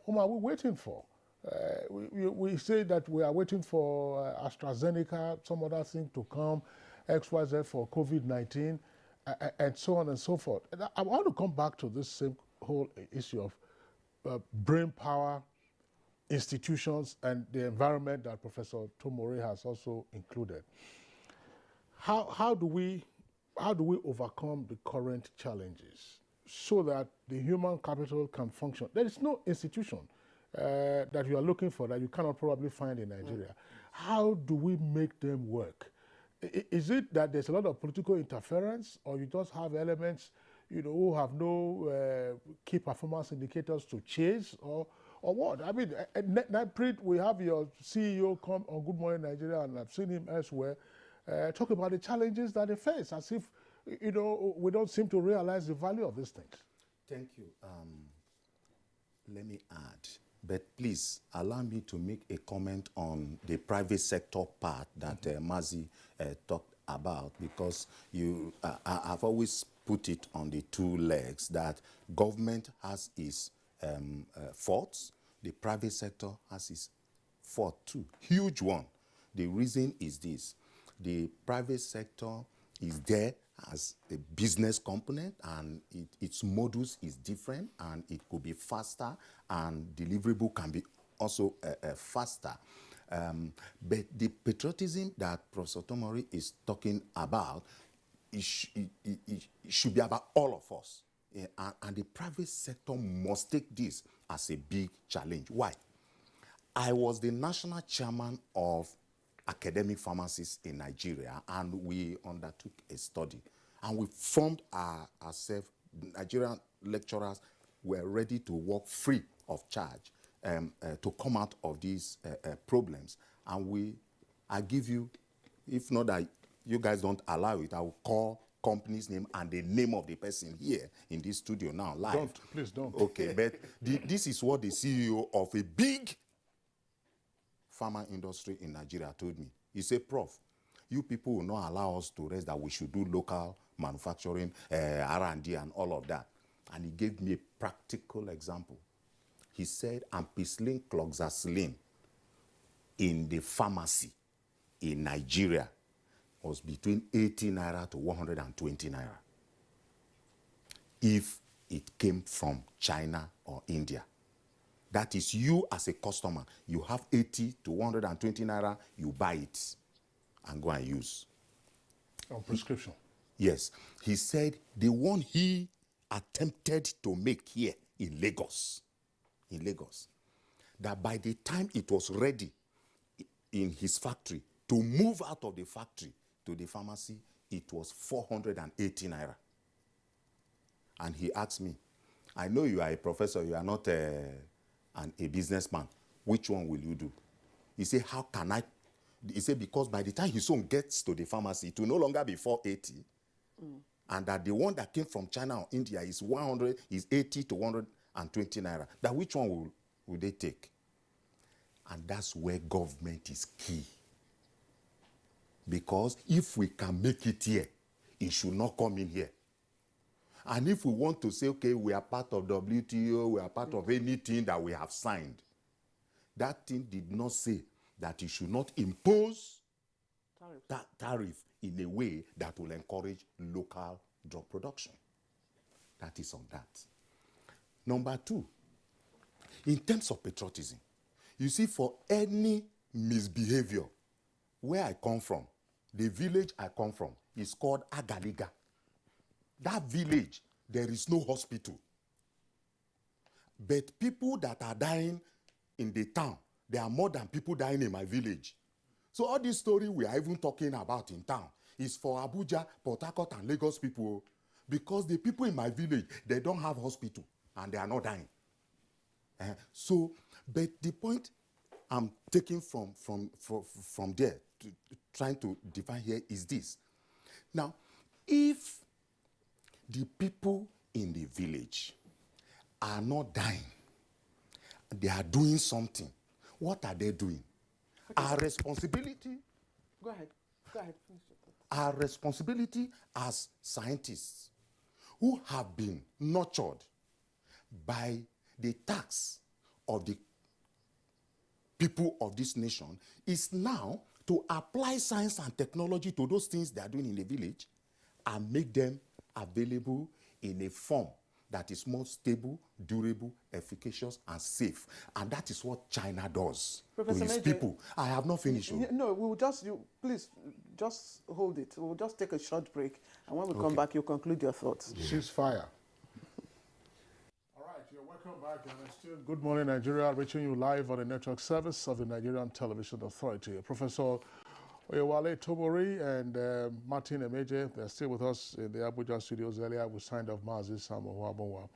Whom are we waiting for? We say that we are waiting for AstraZeneca, some other thing to come, XYZ for COVID-19, and so on and so forth. And I want to come back to this same whole issue of brain power, institutions, and the environment that Professor Tomori has also included. How do we overcome the current challenges so that the human capital can function? There is no institution that you are looking for that you cannot probably find in Nigeria. How do we make them work? Is it that there's a lot of political interference, or you just have elements, who have no key performance indicators to chase, or what? I mean, Preet, we have your CEO come on Good Morning Nigeria, and I've seen him elsewhere, talk about the challenges that they face, as if, we don't seem to realize the value of these things. Thank you. Let me add, but please allow me to make a comment on the private sector part that Mazi talked about, because I've always put it on the two legs, that government has its faults, the private sector has its fault too, huge one. The reason is this: the private sector is there as a business component, and its modus is different, and it could be faster, and deliverable can be also faster. But the patriotism that Professor Tomori is talking about, it should be about all of us. And the private sector must take this as a big challenge. Why? I was the national chairman of academic pharmacists in Nigeria, and we undertook a study, and we formed ourselves. Nigerian lecturers were ready to work free of charge to come out of these problems. And I give you, if not that you guys don't allow it, I will call company's name and the name of the person here in this studio now live. Please don't. Okay, but this is what the CEO of a big pharma industry in Nigeria told me. He said, "Prof, you people will not allow us to rest, that we should do local manufacturing, R&D and all of that." And he gave me a practical example. He said ampicillin, cloxacillin in the pharmacy in Nigeria was between 80 naira to 120 naira if it came from China or India. That is, you as a customer, you have 80 to 120 naira, you buy it and go and use. On prescription. Yes. He said the one he attempted to make here in Lagos, that by the time it was ready in his factory to move out of the factory to the pharmacy, it was 480 naira. And he asked me, I know you are a professor, you are not a businessman. Which one will you do? He said, how can I? He said, because by the time his son gets to the pharmacy, it will no longer be 480. And that the one that came from China or India is 80 to 120 naira. That which one will they take? And that's where government is key. Because if we can make it here, it should not come in here. And if we want to say, okay, we are part of WTO, we are part of anything that we have signed, that thing did not say that it should not impose tariff in a way that will encourage local drug production. That is on that. Number two, in terms of patriotism, you see, for any misbehavior, where I come from, the village I come from is called Agaliga. That village, there is no hospital. But people that are dying in the town, there are more than people dying in my village. So all this story we are even talking about in town is for Abuja, Port Harcourt, and Lagos people, because the people in my village, they don't have hospital and they are not dying. But the point I'm taking from there, trying to define here, is this. Now, if the people in the village are not dying, they are doing something, what are they doing? Okay. Our responsibility... Go ahead. Finish your thought. Our responsibility as scientists who have been nurtured by the tax of the people of this nation is now to apply science and technology to those things they are doing in the village and make them available in a form that is more stable, durable, efficacious, and safe. And that is what China does Professor to its people. I have not finished. No, we will please just hold it. We'll just take a short break. And when we come back, you'll conclude your thoughts. Ceasefire. All right, you're welcome back. And it's still Good Morning Nigeria, reaching you live on the network service of the Nigerian Television Authority. Professor Oyewale Tobori and Martin Emeje, they're still with us in the Abuja studios. Earlier, we signed off Mazi Samuel.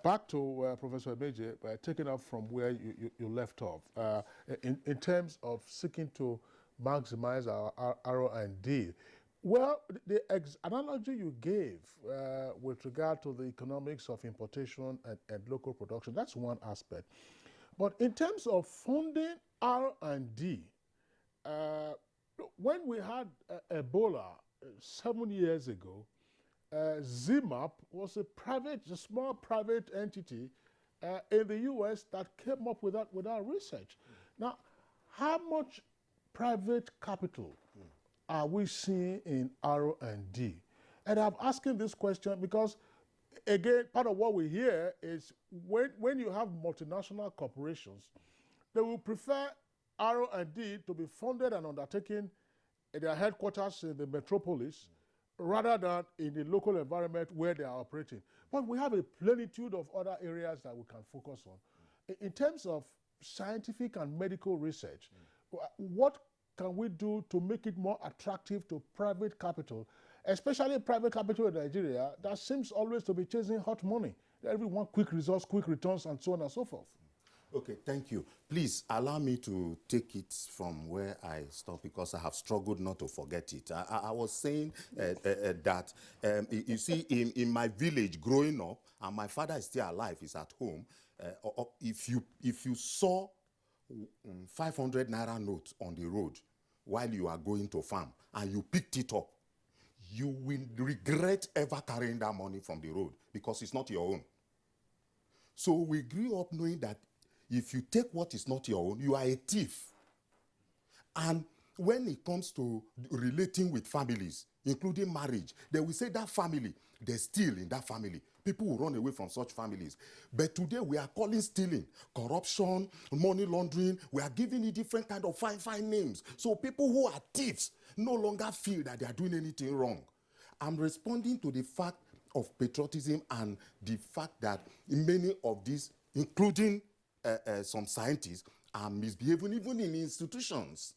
Back to Professor Emeje, taking up from where you left off. In terms of seeking to maximize our R&D, well, the analogy you gave with regard to the economics of importation and local production, that's one aspect. But in terms of funding R&D, when we had Ebola 7 years ago, ZMAP was a small private entity in the U.S. that came up with our research. Now, how much private capital are we seeing in R&D? And I'm asking this question because, again, part of what we hear is when you have multinational corporations, they will prefer R&D to be funded and undertaken at their headquarters in the metropolis rather than in the local environment where they are operating. But we have a plenitude of other areas that we can focus on. In terms of scientific and medical research, what can we do to make it more attractive to private capital, especially private capital in Nigeria that seems always to be chasing hot money? Everyone quick results, quick returns, and so on and so forth. Okay, thank you. Please allow me to take it from where I stopped because I have struggled not to forget it. I was saying that, you see, in my village growing up, and my father is still alive, he's at home, if you saw 500 naira note on the road while you are going to farm and you picked it up, you will regret ever carrying that money from the road because it's not your own. So we grew up knowing that if you take what is not your own, you are a thief. And when it comes to relating with families, including marriage, they will say that family, they steal in that family. People will run away from such families. But today we are calling stealing, corruption, money laundering. We are giving it different kind of fine names. So people who are thieves no longer feel that they are doing anything wrong. I'm responding to the fact of patriotism and the fact that many of these, including some scientists, are misbehaving even in institutions,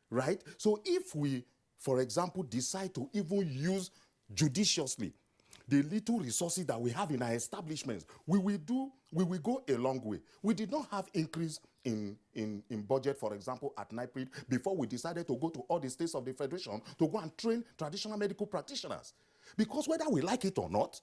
right? So if we for example, decide to even use judiciously the little resources that we have in our establishments, we will go a long way. We did not have increase in budget, for example, at NIPRID before we decided to go to all the states of the Federation to go and train traditional medical practitioners. Because whether we like it or not,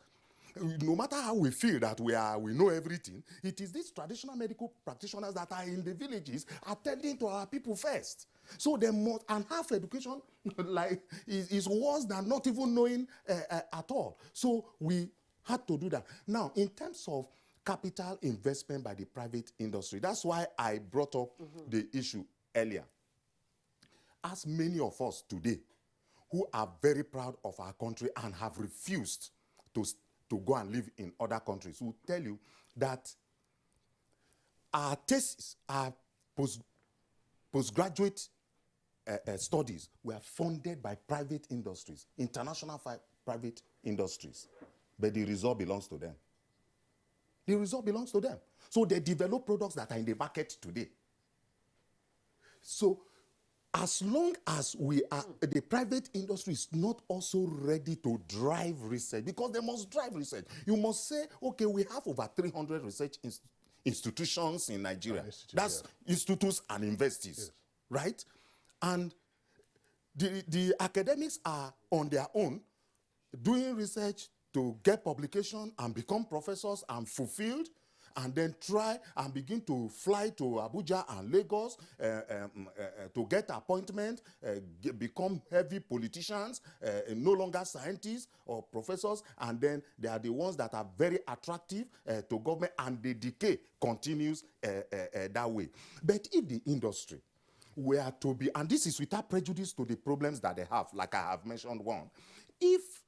no matter how we feel that we know everything, it is these traditional medical practitioners that are in the villages attending to our people first. So they must, and half education like is worse than not even knowing at all. So we had to do that. Now, in terms of capital investment by the private industry, that's why I brought up the issue earlier. As many of us today who are very proud of our country and have refused to go and live in other countries will tell you that our thesis, our postgraduate studies were funded by private industries, international private industries, but the result belongs to them. The result belongs to them. So they develop products that are in the market today. So as long as the private industry is not also ready to drive research, because they must drive research. You must say, okay, we have over 300 research institutions in Nigeria. That's institutes and universities, right? And the academics are on their own doing research to get publication and become professors and fulfilled, and then try and begin to fly to Abuja and Lagos to get appointment, become heavy politicians, no longer scientists or professors, and then they are the ones that are very attractive to government, and the decay continues that way. But if the industry were to be, and this is without prejudice to the problems that they have, like I have mentioned one, if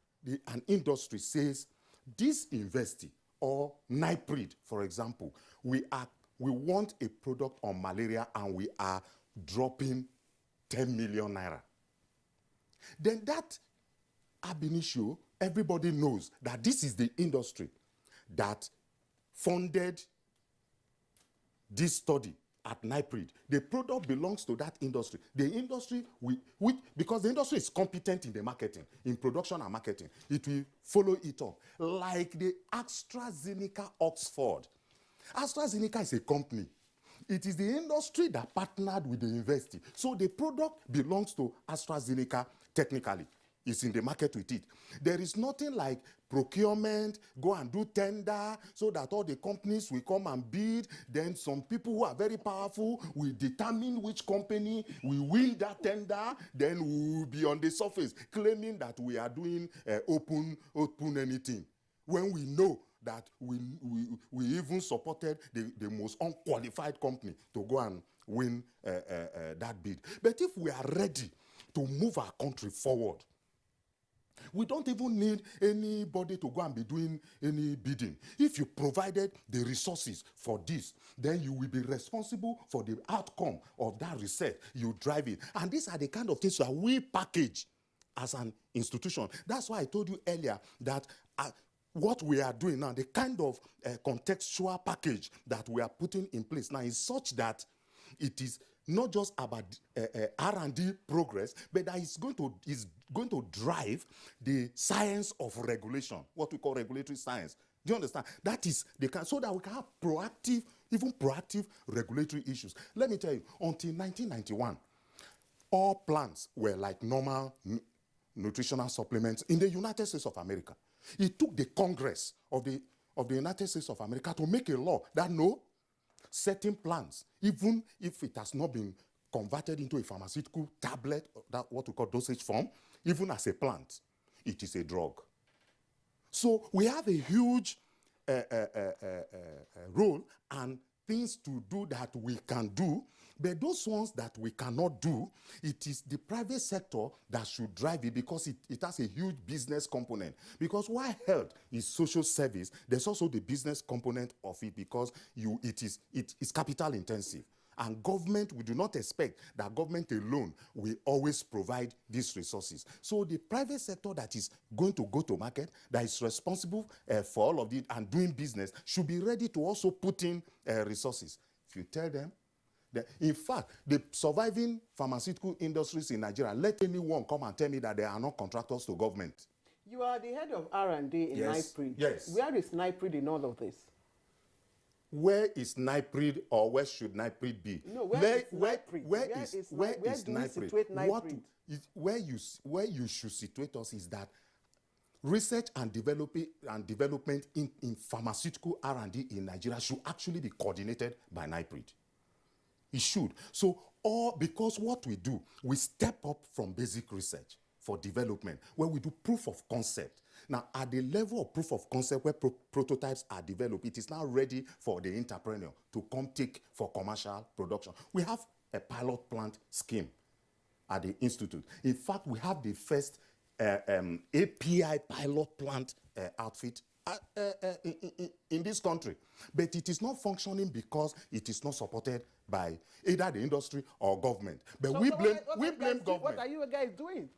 an industry says, this university, or NIPRID, for example, we want a product on malaria and we are dropping 10 million naira. Then that ab initio, everybody knows that this is the industry that funded this study at NIPRID. The product belongs to that industry. The industry, because the industry is competent in the marketing, in production and marketing, it will follow it up. Like the AstraZeneca Oxford. AstraZeneca is a company. It is the industry that partnered with the university. So the product belongs to AstraZeneca technically. It's in the market with it. There is nothing like procurement, go and do tender so that all the companies will come and bid. Then some people who are very powerful will determine which company will win that tender. Then we will be on the surface claiming that we are doing open anything. When we know that we even supported the most unqualified company to go and win that bid. But if we are ready to move our country forward, we don't even need anybody to go and be doing any bidding. If you provided the resources for this, then you will be responsible for the outcome of that research. You drive it. And these are the kind of things that we package as an institution. That's why I told you earlier that what we are doing now, the kind of contextual package that we are putting in place now is such that it is not just about R&D progress, but that is going to drive the science of regulation, what we call regulatory science. Do you understand? That is so that we can have proactive regulatory issues. Let me tell you, until 1991, all plants were like normal nutritional supplements in the United States of America. It took the Congress of the United States of America to make a law that no, certain plants, even if it has not been converted into a pharmaceutical tablet, that what we call dosage form, even as a plant, it is a drug. So we have a huge role and things to do that we can do, but those ones that we cannot do, it is the private sector that should drive it because it has a huge business component. Because while health is social service, there's also the business component of it because it is capital intensive. And government, we do not expect that government alone will always provide these resources. So the private sector that is going to go to market, that is responsible for all of it and doing business, should be ready to also put in resources. If you tell them In fact, the surviving pharmaceutical industries in Nigeria, let anyone come and tell me that they are not contractors to government. You are the head of R&D in Yes, NIPRID. yes. Where is NIPRID in all of this? Where is NIPRID, or where should NIPRID be? No, where is NIPRID? Where is do we situate NIPRID? Where you should situate us is that research and development in pharmaceutical R&D in Nigeria should actually be coordinated by NIPRID. It should. So, because what we do, we step up from basic research for development, where we do proof of concept. Now, at the level of proof of concept where prototypes are developed, it is now ready for the entrepreneur to come take for commercial production. We have a pilot plant scheme at the institute. In fact, we have the first API pilot plant outfit in this country. But it is not functioning because it is not supported by either the industry or government. But So we what blame guys government. What are you guys doing?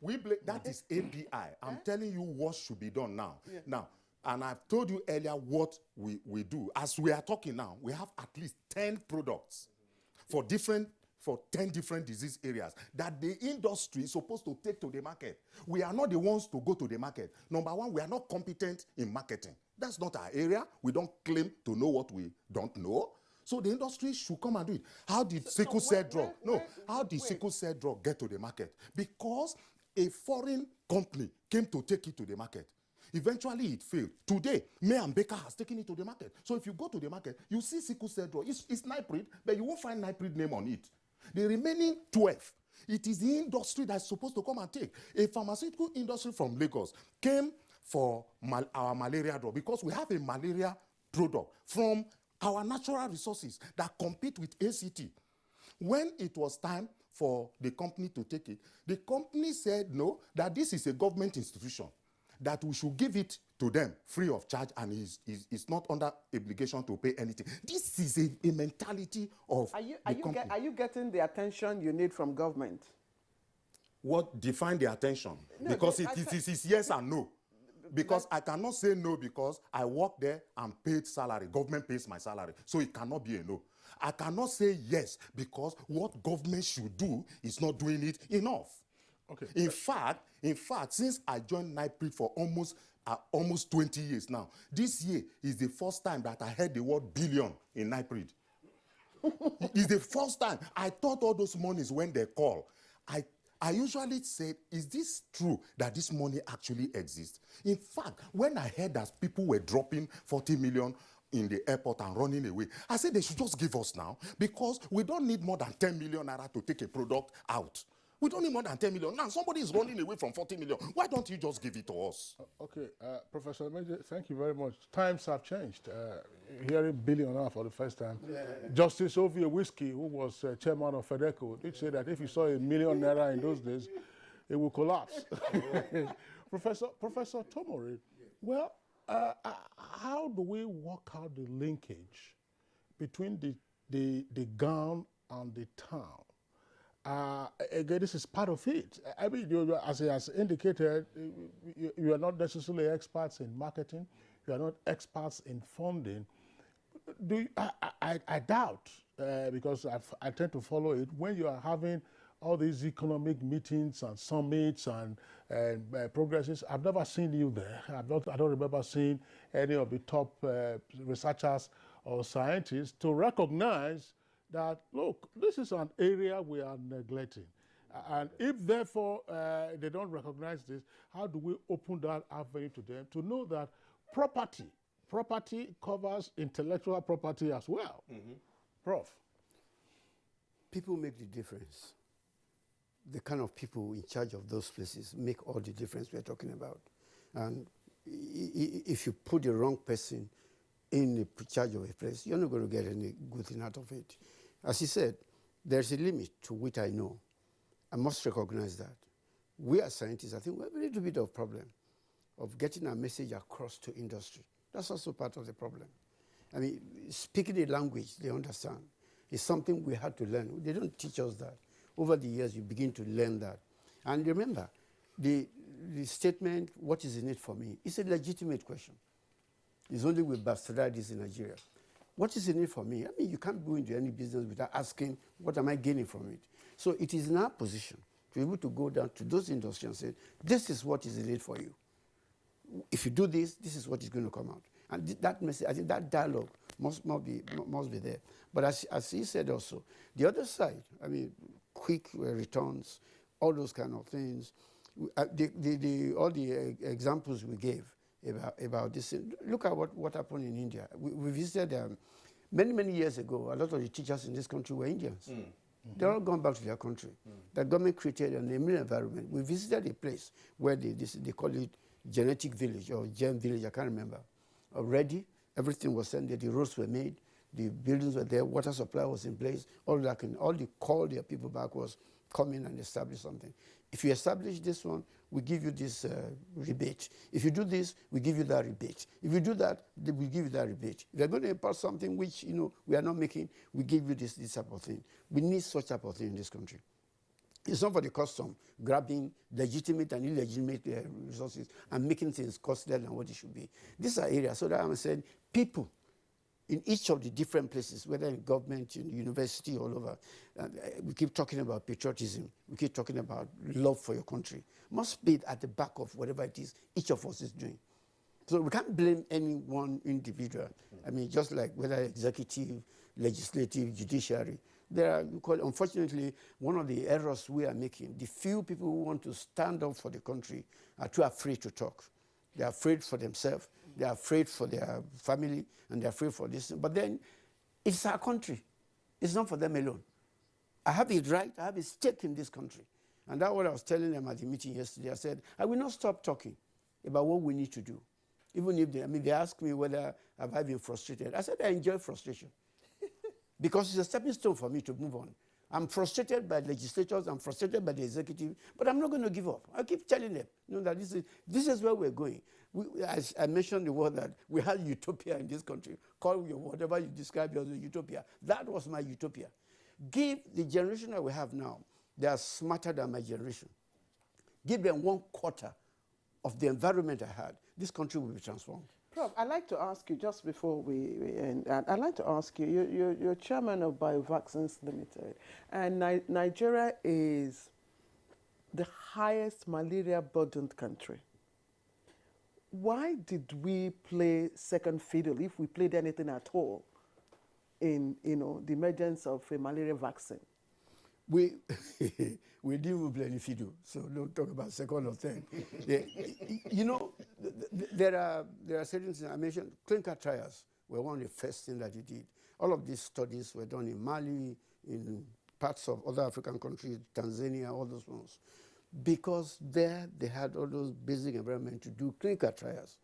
That is API. I'm telling you what should be done now. Yeah. Now, and I've told you earlier what we do. As we are talking now, we have at least 10 products for 10 different disease areas that the industry is supposed to take to the market. We are not the ones to go to the market. Number one, we are not competent in marketing. That's not our area. We don't claim to know what we don't know. So the industry should come and do it. How did sickle cell drug? How did sickle cell drug get to the market? Because a foreign company came to take it to the market. Eventually, it failed. Today, May and Baker has taken it to the market. So if you go to the market, you see sickle cell drug. It's NIPRID, but you won't find NIPRID name on it. The remaining 12, it is the industry that's supposed to come and take. A pharmaceutical industry from Lagos came for our malaria drug because we have a malaria product from our natural resources that compete with ACT. When it was time for the company to take it, the company said no, that this is a government institution, that we should give it to them free of charge, and is not under obligation to pay anything. This is a mentality of the company. Are you getting the attention you need from government? What define the attention? No, because it is yes and no. Because I cannot say no because I work there and paid salary. Government pays my salary. So it cannot be a no. I cannot say yes because what government should do is not doing it enough. Okay. In fact, since I joined NIPRID for almost 20 years now, this year is the first time that I heard the word billion in NIPRID. It's the first time. I thought all those monies when they call. I usually said, is this true that this money actually exists? In fact, when I heard that people were dropping 40 million in the airport and running away, I said they should just give us now because we don't need more than 10 million naira to take a product out. We don't need more than 10 million. Now, somebody is running away from 40 million. Why don't you just give it to us? Okay, Professor Major, thank you very much. Times have changed. Hearing billionaire for the first time. Yeah. Justice Ovie Whiskey, who was chairman of FEDECO, did say that if you saw $1 million naira in those days, it would collapse. Professor Tomori, well, how do we work out the linkage between the gown and the town? Again, this is part of it. I mean, as he has indicated, you are not necessarily experts in marketing. You are not experts in funding. I doubt, because I tend to follow it, when you are having all these economic meetings and summits and progresses, I've never seen you there. I don't remember seeing any of the top researchers or scientists to recognize that, look, this is an area we are neglecting. And if, therefore, they don't recognize this, how do we open that avenue to them to know that property covers intellectual property as well? Mm-hmm. Prof. People make the difference. The kind of people in charge of those places make all the difference we're talking about. And if you put the wrong person in charge of a place, you're not going to get any good thing out of it. As he said, there's a limit to which I know. I must recognize that. We as scientists, I think we have a little bit of problem of getting our message across to industry. That's also part of the problem. I mean, speaking the language they understand is something we had to learn. They don't teach us that. Over the years, you begin to learn that. And remember, the statement, what is in it for me, is a legitimate question. It's only we bastardize this in Nigeria. What is in it for me? I mean, you can't go into any business without asking, what am I gaining from it? So it is in our position to be able to go down to those industries and say, this is what is in it for you. If you do this, this is what is going to come out. And that message, I think that dialogue must be there. But as he said also, the other side, I mean, quick returns, all those kind of things, all the examples we gave about this. Look at what happened in India. We visited many years ago. A lot of the teachers in this country were Indians. They're all gone back to their country. The government created an environment. We visited a place where they call it genetic village or gem village, I can't remember. Already, everything was sent there. The roads were made. The buildings were there. Water supply was in place. All the call their people back was come in and establish something. If you establish this one, we give you this rebate. If you do this, we give you that rebate. If you do that, we give you that rebate. If you're going to import something which we are not making, we give you this type of thing. We need such type of thing in this country. It's not for the custom grabbing legitimate and illegitimate resources and making things costlier than what it should be. These are areas. So that I'm saying people in each of the different places, whether in government, in university, all over, we keep talking about patriotism. We keep talking about love for your country. Must be at the back of whatever it is each of us is doing. So we can't blame any one individual. I mean, just like whether executive, legislative, judiciary. Unfortunately, one of the errors we are making, the few people who want to stand up for the country are too afraid to talk. They're afraid for themselves, they're afraid for their family, and they're afraid for this. But then, it's our country. It's not for them alone. I have a right, I have a stake in this country. And that's what I was telling them at the meeting yesterday. I said, I will not stop talking about what we need to do. Even if they asked me whether have I been frustrated. I said, I enjoy frustration. Because it's a stepping stone for me to move on. I'm frustrated by legislators, I'm frustrated by the executive, but I'm not going to give up. I keep telling them that this is where we're going. As I mentioned the word that we had utopia in this country. Call whatever you describe as a utopia. That was my utopia. Give the generation that we have now, they are smarter than my generation. Give them 1/4 of the environment I had. This country will be transformed. Prof, I'd like to ask you, just before we end, I'd like to ask you, you're chairman of Biovaccines Limited, and Nigeria is the highest malaria-burdened country. Why did we play second fiddle, if we played anything at all, in the emergence of a malaria vaccine? We didn't even play any fiddle, so don't talk about second or third. There are certain things I mentioned. Clinical trials were one of the first things that he did. All of these studies were done in Mali, in parts of other African countries, Tanzania, all those ones. Because there they had all those basic environment to do clinical trials.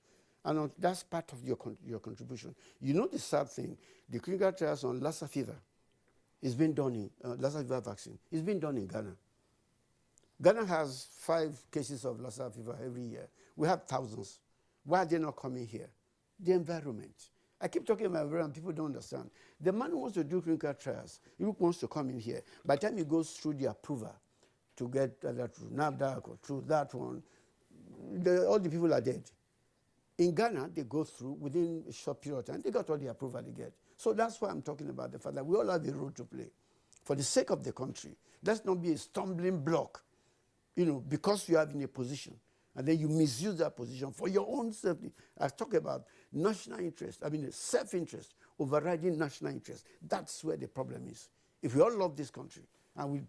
And that's part of your contribution. The sad thing, the clinical trials on Lassa fever, it's been done in Lassa fever vaccine. It's been done in Ghana. Ghana has 5 cases of Lassa fever every year. We have thousands. Why are they not coming here? The environment. I keep talking about environment, people don't understand. The man who wants to do clinical trials, he wants to come in here. By the time he goes through the approval to get that through NAFDAC or through that one, all the people are dead. In Ghana, they go through within a short period of time, they got all the approval they get. So that's why I'm talking about the fact that we all have a role to play. For the sake of the country, let's not be a stumbling block, because you are in a position, and then you misuse that position for your own safety. I talk about national interest, self-interest overriding national interest. That's where the problem is. If we all love this country, and we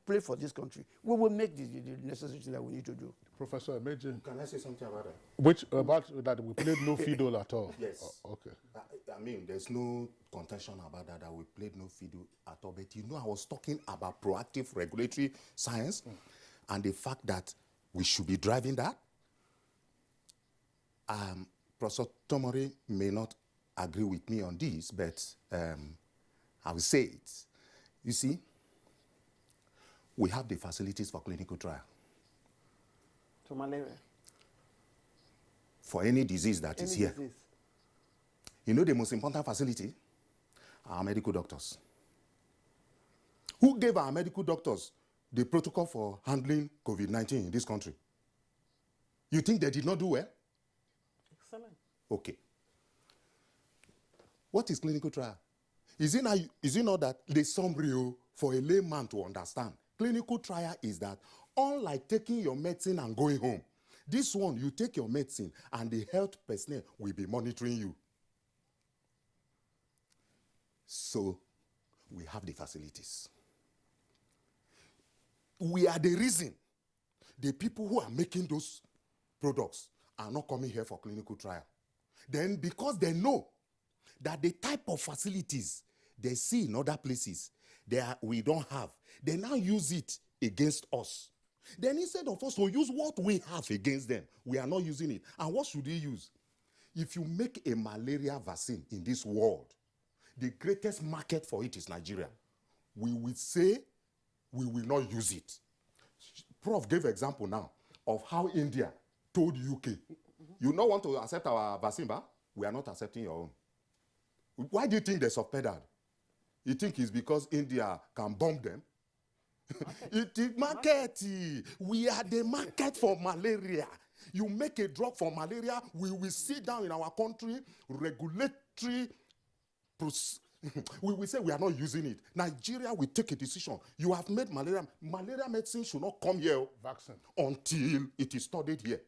play for this country, we will make the necessary thing that we need to do. Professor Emeji. Can I say something about that? Which, about that we played no fiddle at all? Yes. Okay. There's no contention about that we played no fiddle at all. But I was talking about proactive regulatory science and the fact that we should be driving that. Professor Tomori may not agree with me on this, but I will say it. You see, we have the facilities for clinical trial. To malaria? For any disease that is here. Disease. The most important facility? Our medical doctors. Who gave our medical doctors the protocol for handling COVID-19 in this country? You think they did not do well? Excellent. Okay. What is clinical trial? Is it not that the summary for a layman to understand? Clinical trial is that, unlike taking your medicine and going home, this one, you take your medicine and the health personnel will be monitoring you. So, we have the facilities. We are the reason the people who are making those products are not coming here for clinical trial. Then, because they know that the type of facilities they see in other places we don't have, they now use it against us. Then instead of us to use what we have against them, we are not using it. And what should we use? If you make a malaria vaccine in this world, the greatest market for it is Nigeria. We will say we will not use it. Prof gave example now of how India told UK, you don't want to accept our vaccine, but we are not accepting your own. Why do you think they subpedaled? You think it's because India can bomb them? It is market. We are the market for malaria. You make a drug for malaria, we will sit down in our country, regulatory, we will say we are not using it. Nigeria will take a decision. You have made malaria medicine should not come here Vaccine. until it is studied here.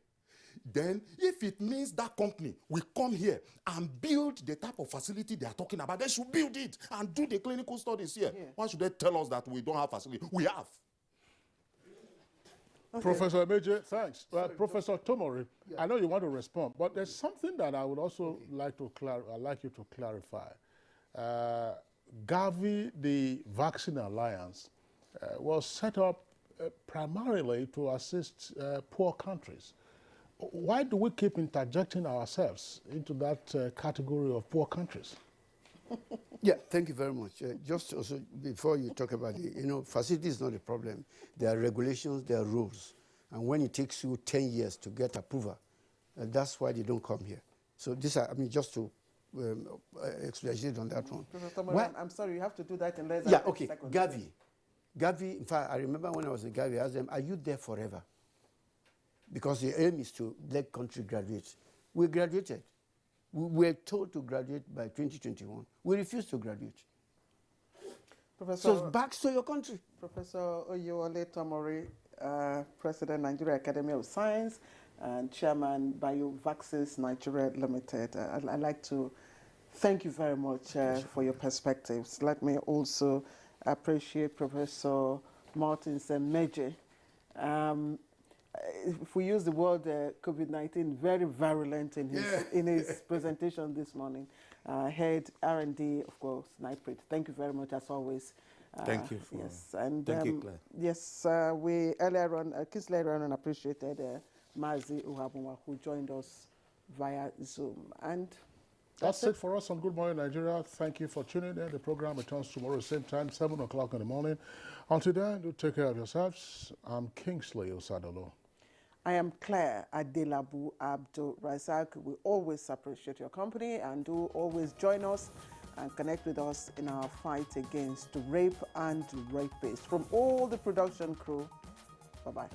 Then, if it means that company will come here and build the type of facility they are talking about, they should build it and do the clinical studies here. Yeah. Why should they tell us that we don't have facility? We have. Okay. Professor Meje, thanks. Professor Tomori, I know you want to respond, but there's something that I would also like you to clarify. Gavi, the Vaccine Alliance, was set up primarily to assist poor countries. Why do we keep interjecting ourselves into that category of poor countries? Yeah, thank you very much. Just also, before you talk about it, facility is not a problem. There are regulations, there are rules. And when it takes you 10 years to get approval, that's why they don't come here. So this, just to expatiate on that one. Professor Moran, I'm sorry, you have to do that in less than Yeah, 30 okay. seconds. Gavi, in fact, I remember when I was in Gavi, I asked them, are you there forever? Because the aim is to let country graduate. We graduated. We were told to graduate by 2021. We refused to graduate. Professor, So back to your country. Professor Oyewole Tomori, President, Nigeria Academy of Science, and Chairman BioVaccines Nigeria Limited. I'd like to thank you very much for your perspectives. Let me also appreciate Professor Martins Meje. If we use the word COVID-19, very virulent in his presentation this morning. Head R&D, of course, NIPRIT. Thank you very much, as always. Thank you. Thank you, Claire. Yes, we earlier on appreciated Mazi Uhabunwa, who joined us via Zoom. And that's it for us on Good Morning Nigeria. Thank you for tuning in. The program returns tomorrow, same time, 7 o'clock in the morning. Until then, do take care of yourselves. I'm Kingsley Osadolo. I am Claire Adelabu Abdul Razak. We always appreciate your company, and do always join us and connect with us in our fight against rape and rapists. From all the production crew, bye-bye.